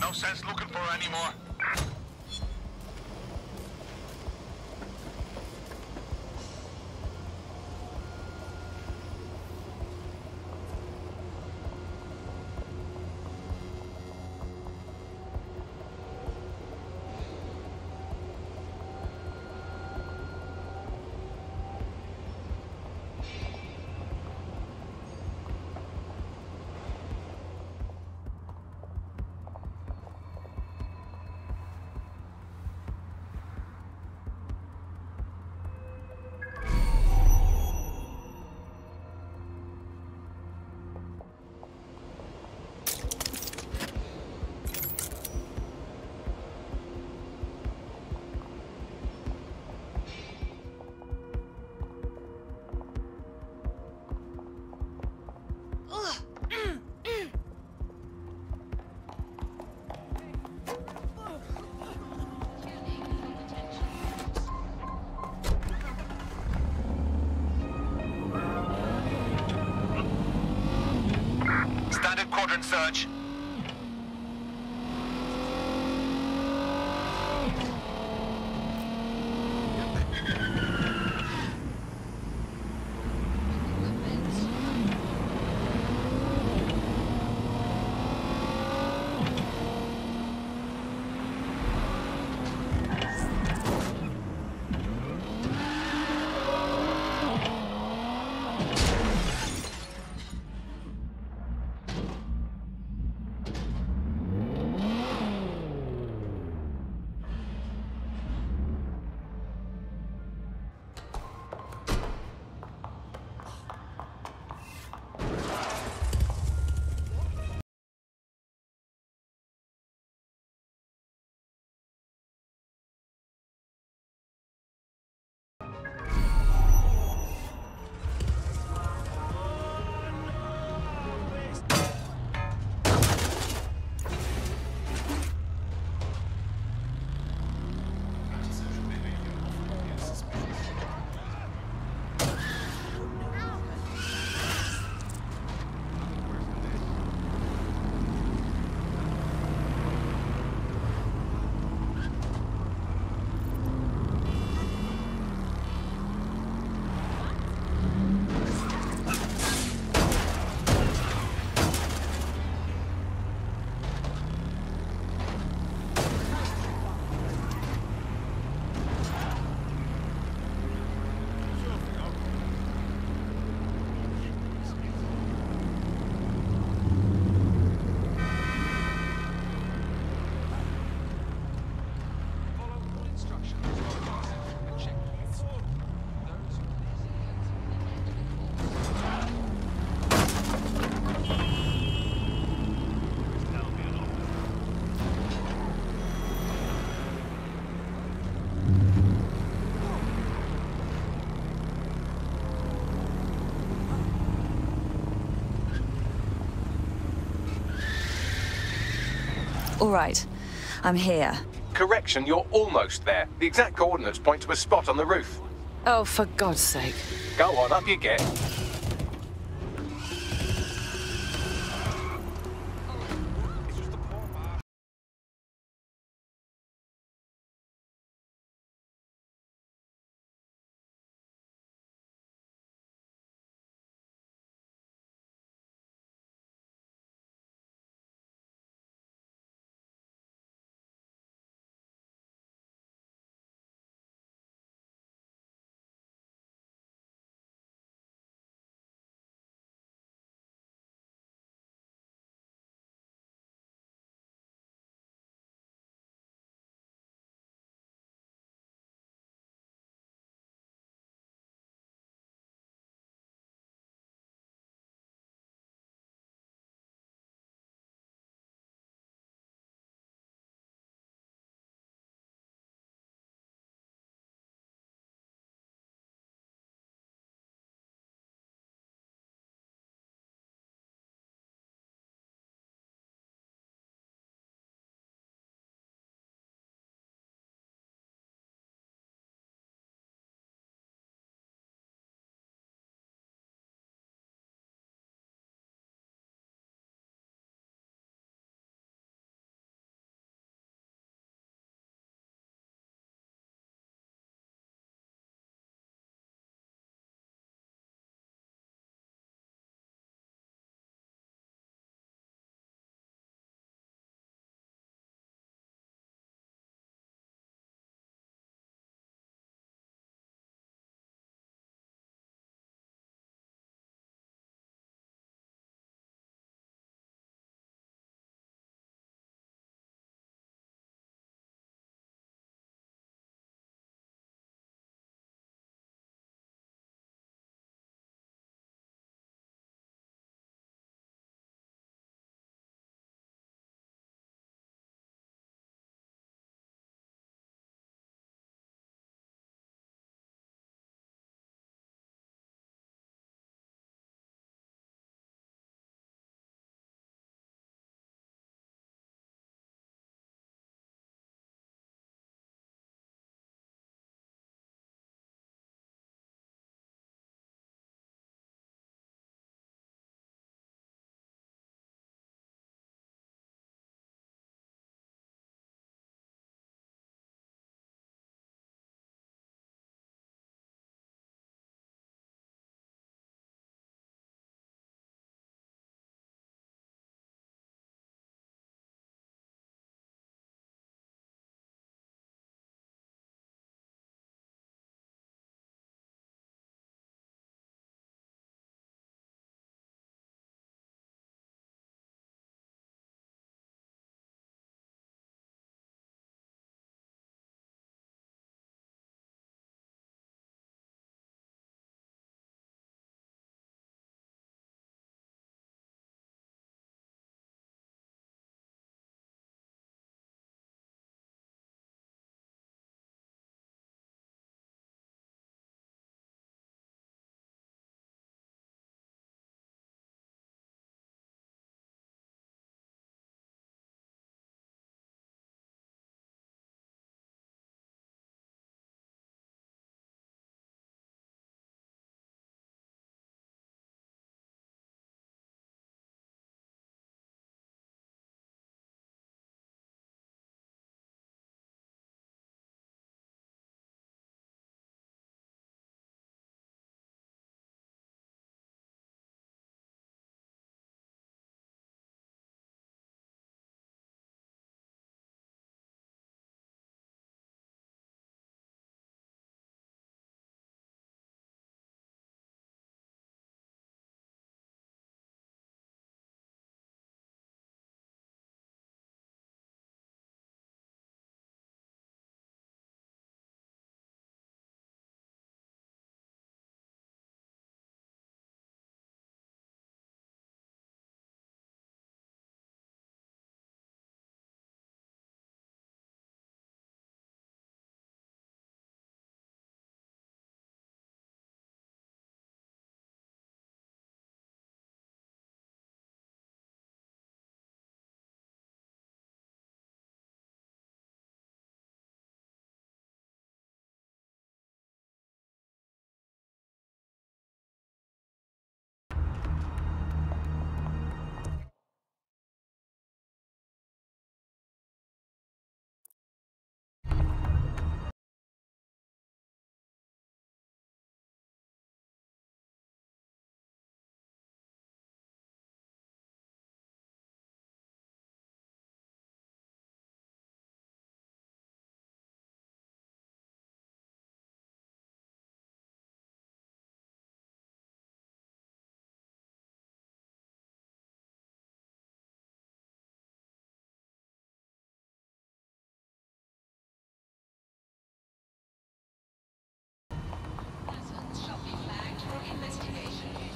No sense looking for her anymore. Standard quadrant search. All right, I'm here. Correction, you're almost there. The exact coordinates point to a spot on the roof. Oh, for God's sake. Go on, up you get.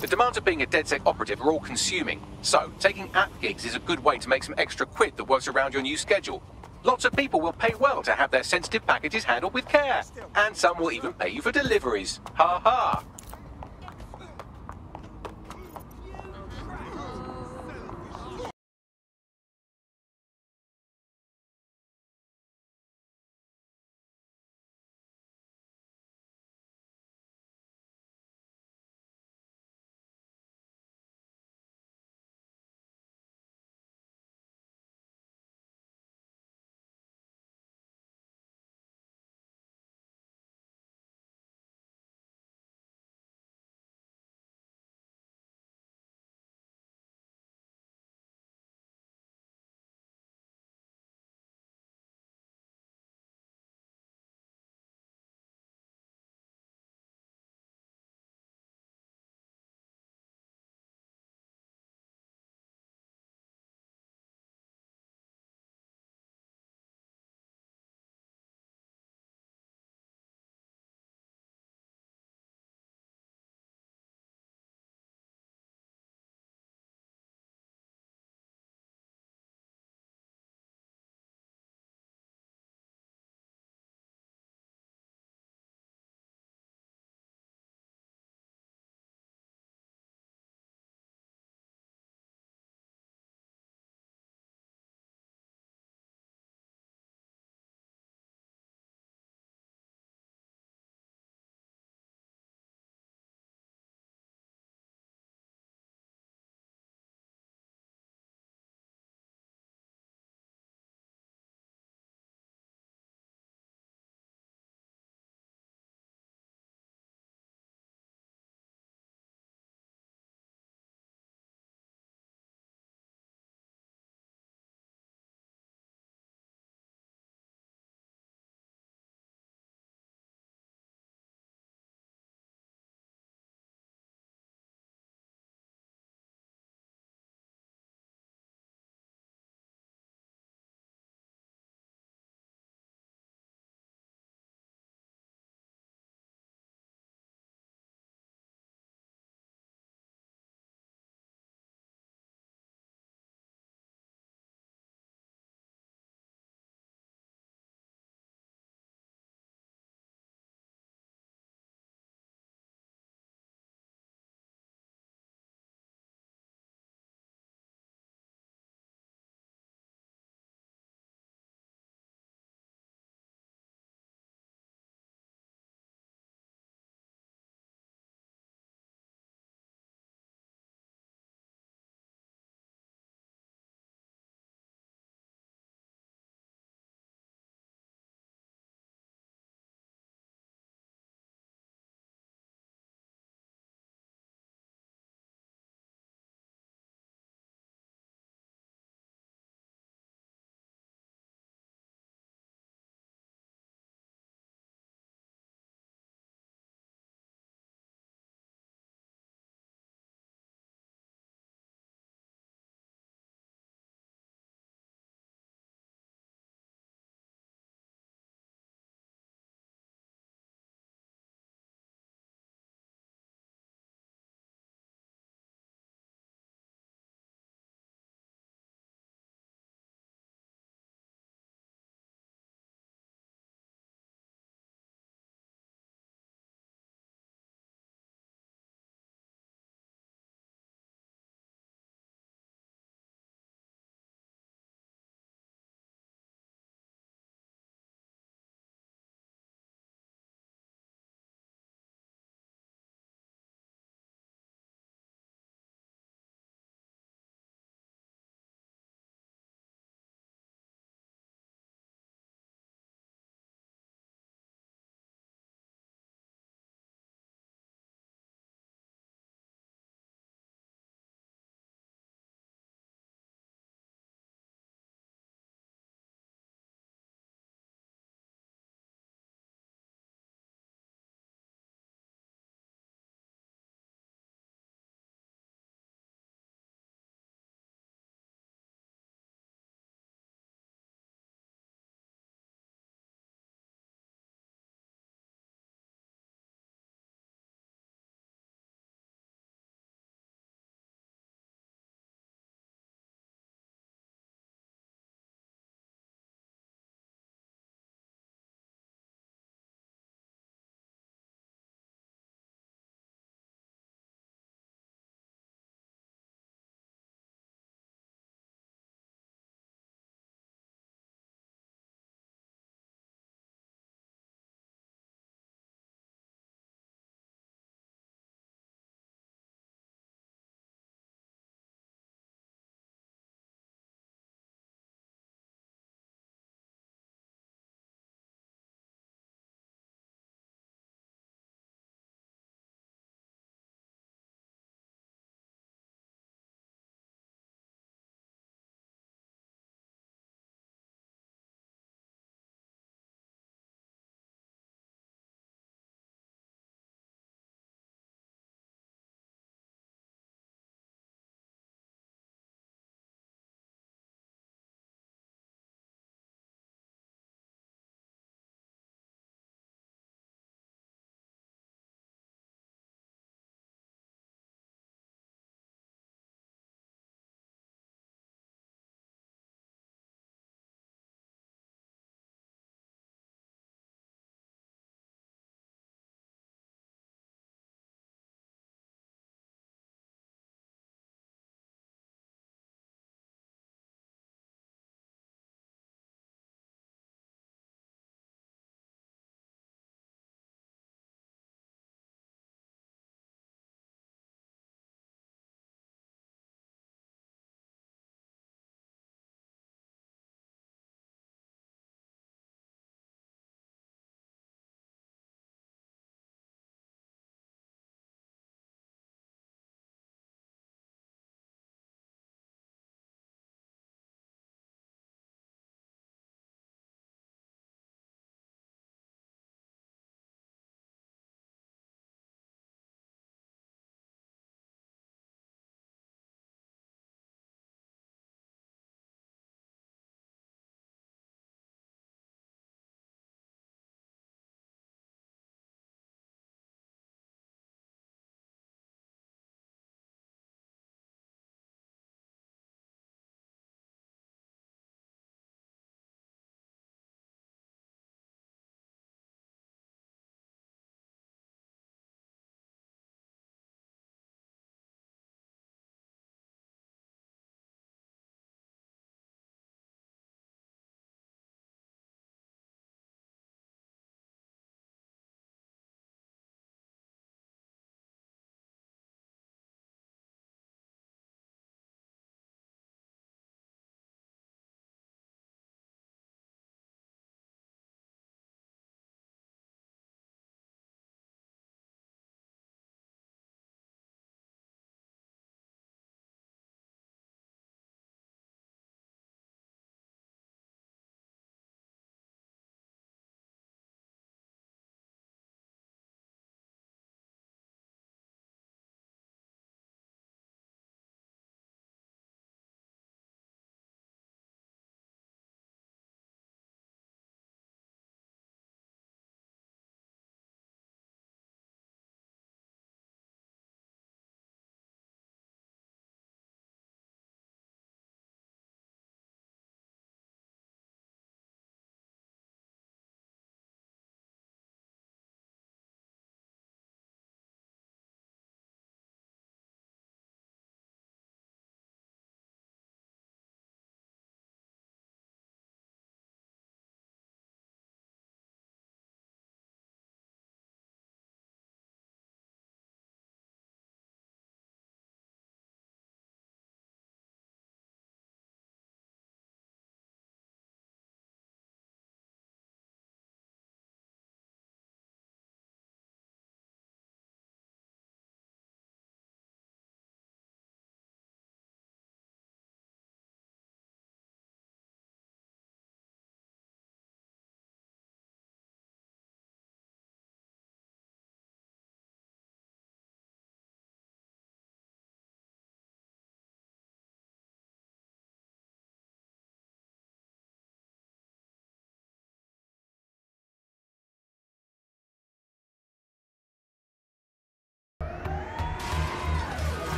The demands of being a DedSec operative are all consuming, so taking app gigs is a good way to make some extra quid that works around your new schedule. Lots of people will pay well to have their sensitive packages handled with care, and some will even pay you for deliveries. Ha ha!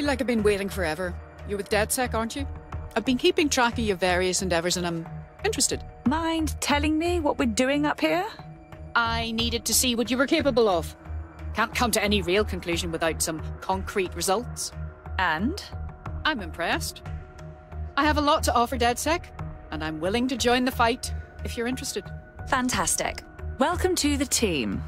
feel like I've been waiting forever. You're with DedSec, aren't you? I've been keeping track of your various endeavours and I'm interested. Mind telling me what we're doing up here? I needed to see what you were capable of. Can't come to any real conclusion without some concrete results. And? I'm impressed. I have a lot to offer DedSec, and I'm willing to join the fight if you're interested. Fantastic. Welcome to the team.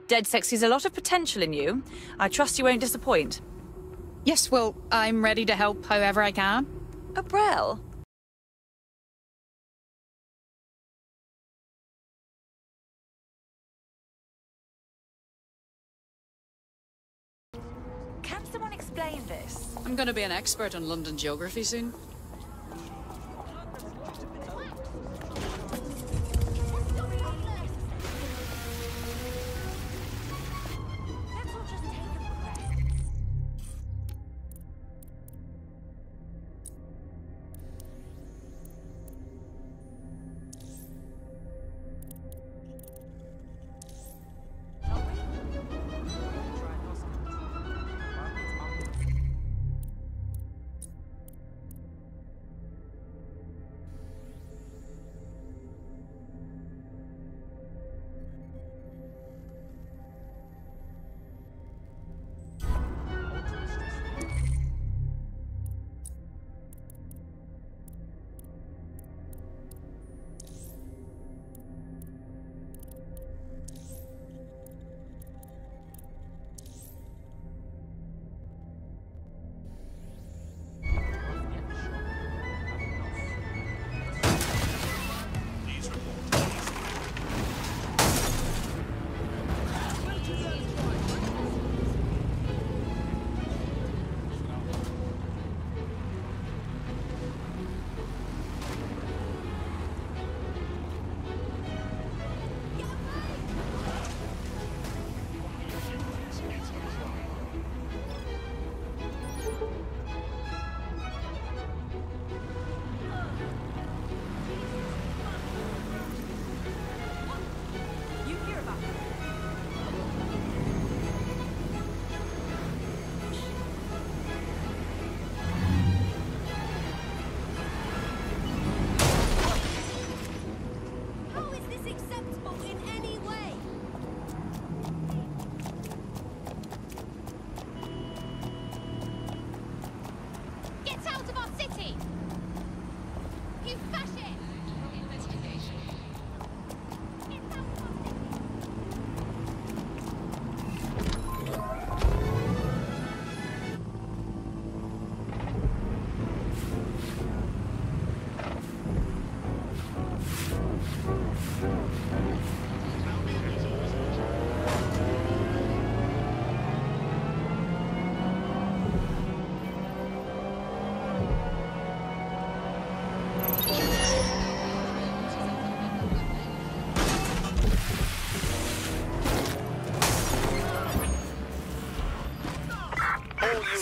DedSec sees a lot of potential in you. I trust you won't disappoint. Yes, well, I'm ready to help however I can. Abrel? Can someone explain this? I'm going to be an expert on London geography soon.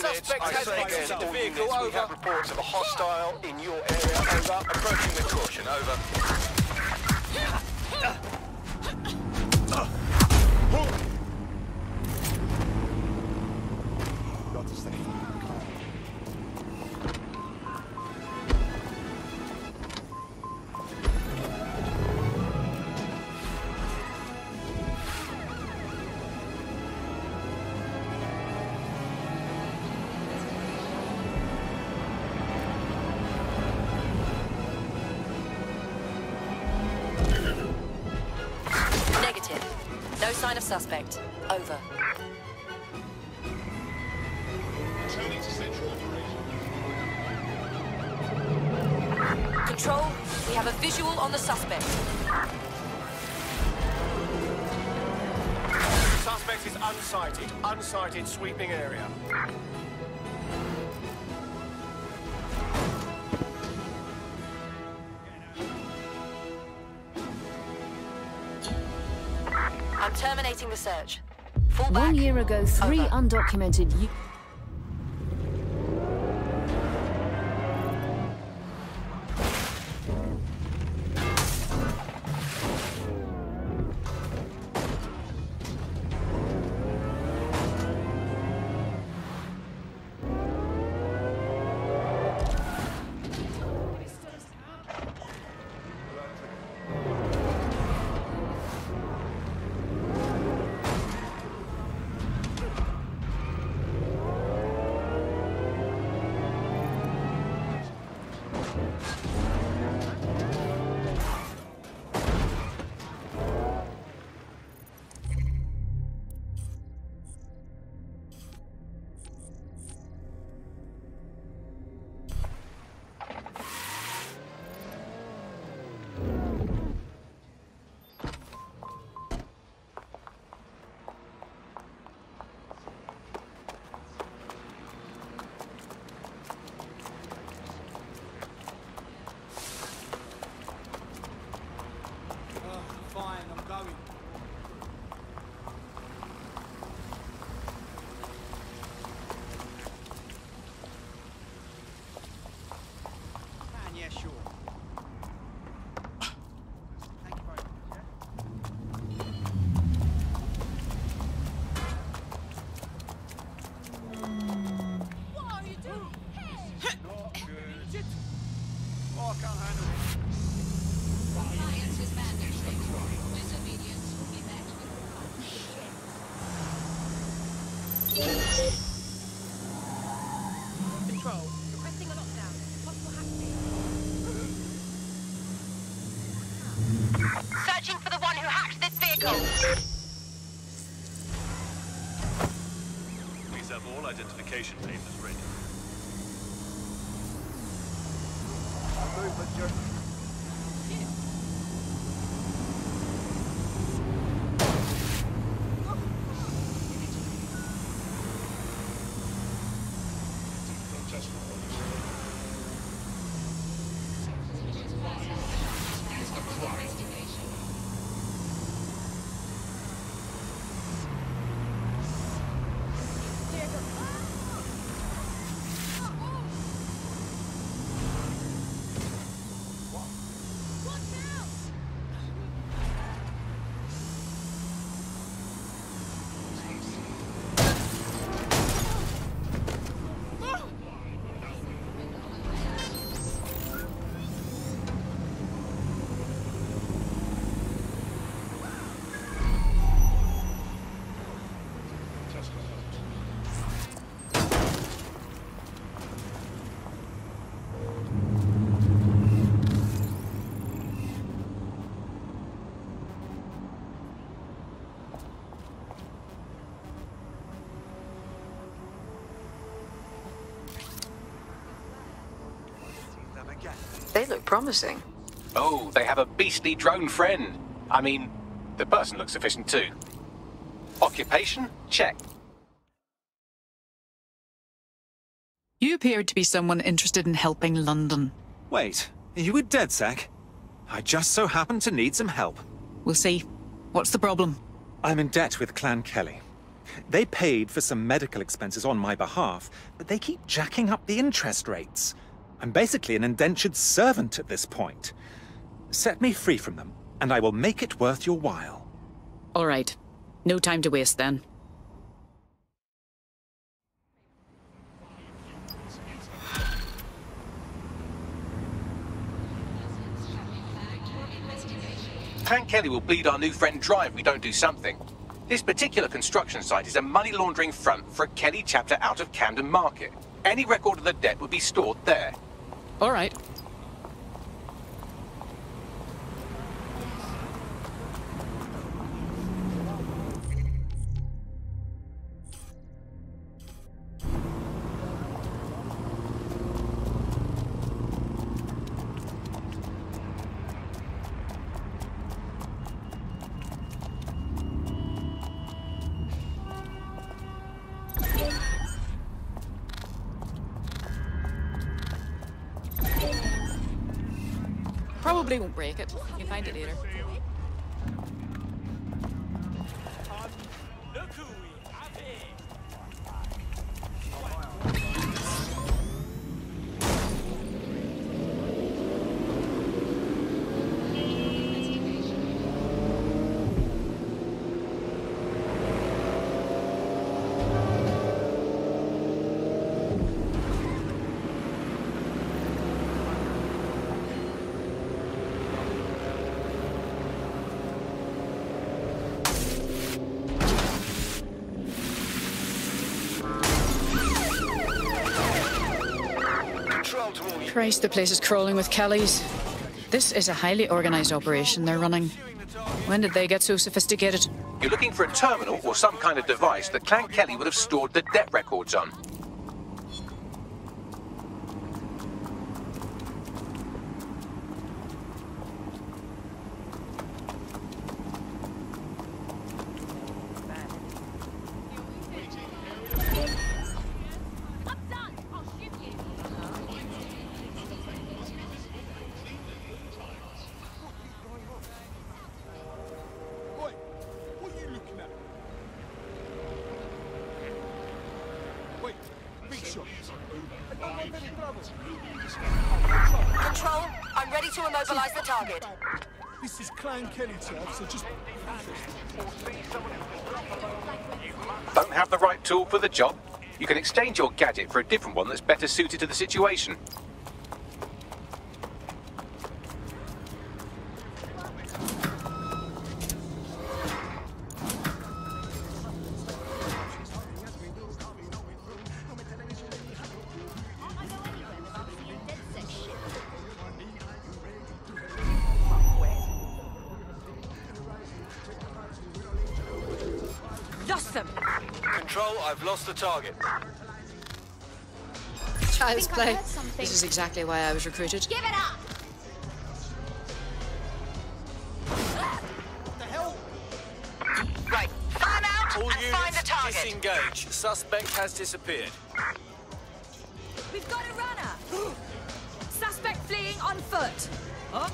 Suspect has exited the vehicle, over. We have reports of a hostile in your area, over. Approaching with caution, over. Got to stay. No sign of suspect. Over. Turning to central operation. Control, we have a visual on the suspect. Suspect is unsighted. Unsighted sweeping area. Terminating the search. Fall back. 1 year ago, 3 undocumented Fine, I'm going. Man, yeah, sure. Thank you very much, What are you doing? Not good. Oh, I can't handle it. Compliance is mandatory. Disobedience will be met with Control. Requesting a lockdown. Possible hack. Searching for the one who hacked this vehicle. Please have all identification papers ready. Movement, Joe. They look promising. Oh, they have a beastly drone friend. I mean, the person looks sufficient too. Occupation? Check. You appeared to be someone interested in helping London. Wait, are you a DedSec? I just so happen to need some help. We'll see. What's the problem? I'm in debt with Clan Kelly. They paid for some medical expenses on my behalf, but they keep jacking up the interest rates. I'm basically an indentured servant at this point. Set me free from them, and I will make it worth your while. All right. No time to waste then. Clan Kelly will bleed our new friend dry if we don't do something. This particular construction site is a money laundering front for a Kelly chapter out of Camden Market. Any record of the debt would be stored there. All right. Probably won't break it. You can find it later. Christ, the place is crawling with Kellys. This is a highly organised operation they're running. When did they get so sophisticated? You're looking for a terminal or some kind of device that Clan Kelly would have stored the debt records on. Control, I'm ready to immobilize the target. This is Clan Kelly, chap, so just... Don't have the right tool for the job? You can exchange your gadget for a different one that's better suited to the situation. Lost them. Control, I've lost the target. Child's play. This is exactly why I was recruited. Give it up! Right, fan out All and find the units, target. disengage. Suspect has disappeared. We've got a runner! Suspect fleeing on foot! Huh?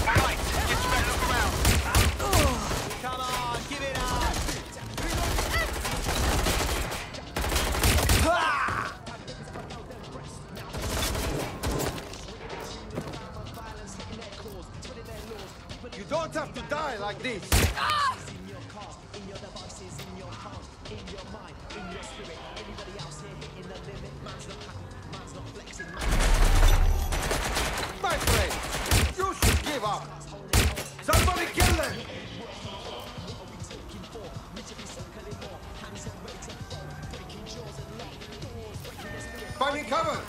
Right, get your better look around. Come on, give it up! You don't have to die like this. My friend, you should give up. Somebody kill them! Finding cover!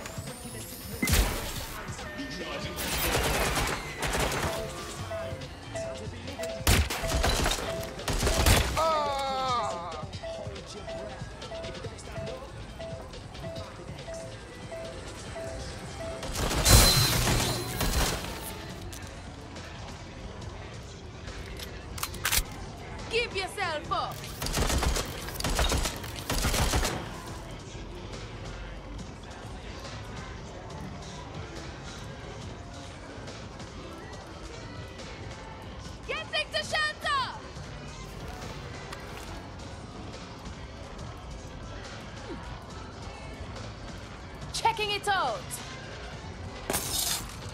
Give yourself up! Getting to shelter! Checking it out!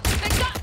They got...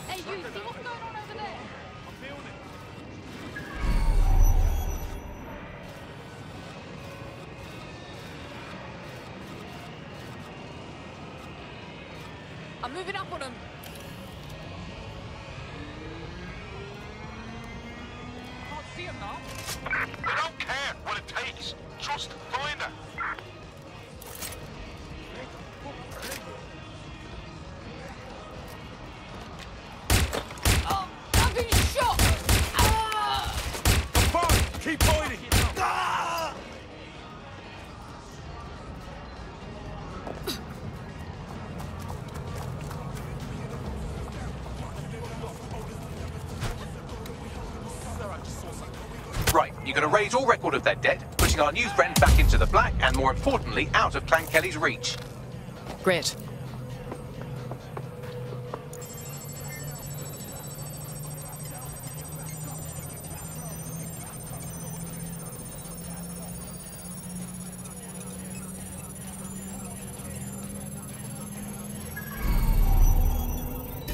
Hey, you see what's going on over there? I'm feeling it. I'm moving up on them. I can't see them now. They don't care what it takes. Just find her. Oh, I've been shot! Ah! Keep fighting! Ah! You're going to raise all record of their debt, putting our new friend back into the black, and more importantly, out of Clan Kelly's reach. Great.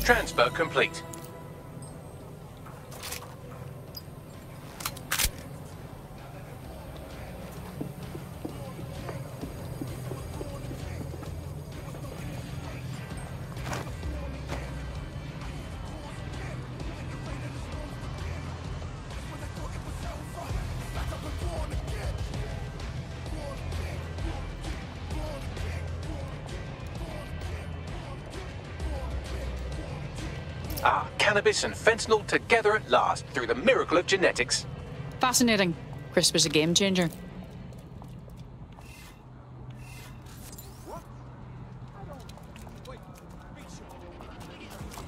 Transfer complete. Cannabis and fentanyl together at last, through the miracle of genetics. Fascinating. CRISPR's a game changer.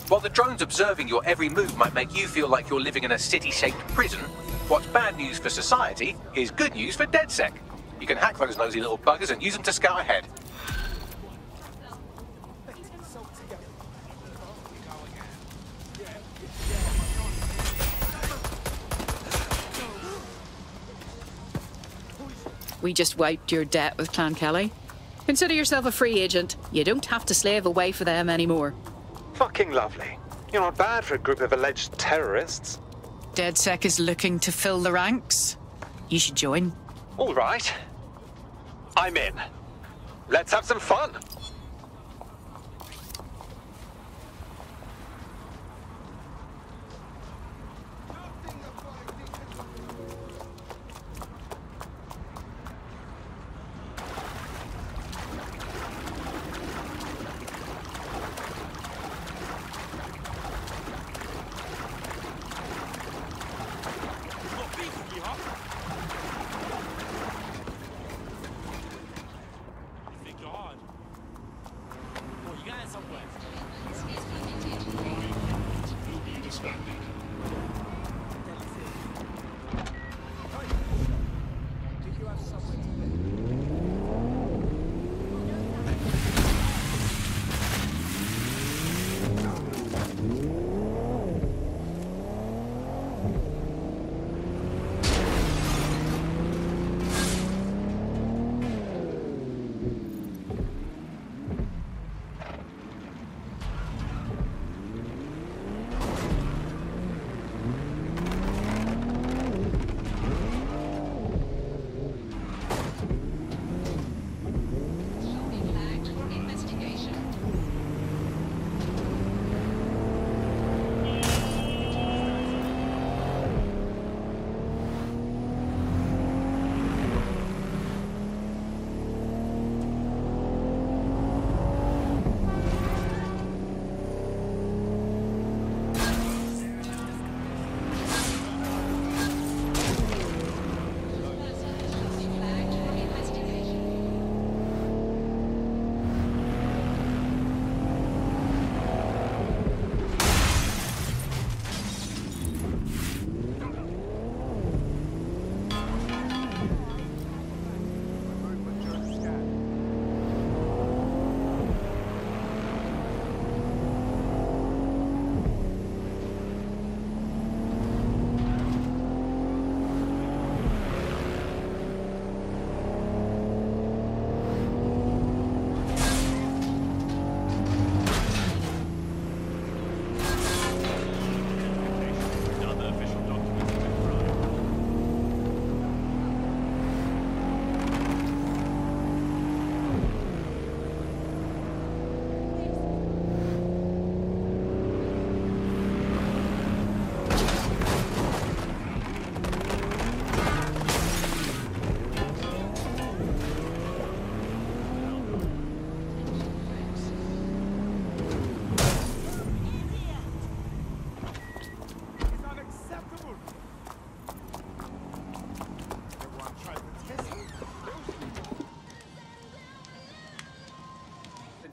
While the drones observing your every move might make you feel like you're living in a city-shaped prison, what's bad news for society is good news for DedSec. You can hack those nosy little buggers and use them to scout ahead. We just wiped your debt with Clan Kelly. Consider yourself a free agent. You don't have to slave away for them anymore. Fucking lovely. You're not bad for a group of alleged terrorists. DedSec is looking to fill the ranks. You should join. All right. I'm in. Let's have some fun.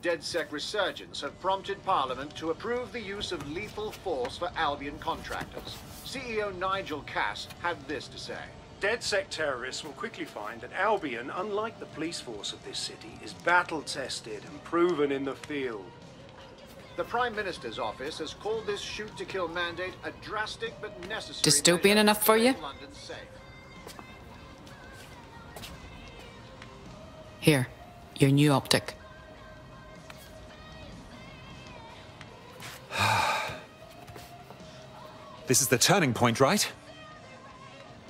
DedSec resurgence have prompted Parliament to approve the use of lethal force for Albion contractors. CEO Nigel Cass had this to say. DedSec terrorists will quickly find that Albion, unlike the police force of this city, is battle-tested and proven in the field. The Prime Minister's office has called this shoot-to-kill mandate a drastic but necessary Dystopian enough for you? London safe. Here, your new optic. This is the turning point, right?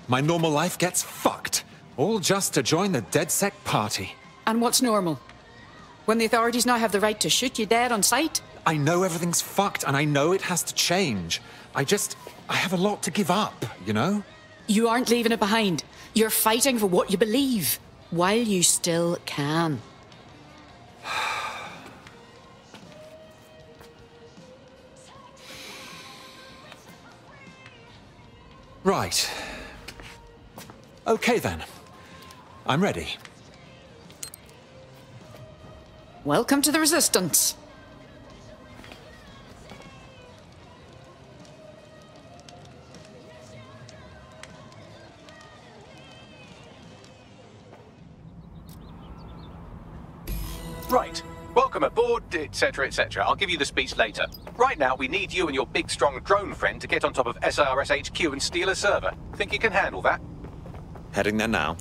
My normal life gets fucked. All just to join the DedSec party. And what's normal? When the authorities now have the right to shoot you dead on sight? I know everything's fucked, and I know it has to change. I have a lot to give up, you know? You aren't leaving it behind. You're fighting for what you believe, while you still can. Right. Okay then. I'm ready. Welcome to the Resistance. Right. Welcome aboard, etc., etc. I'll give you the speech later. Right now, we need you and your big, strong drone friend to get on top of SRS HQ and steal a server. Think you can handle that? Heading there now.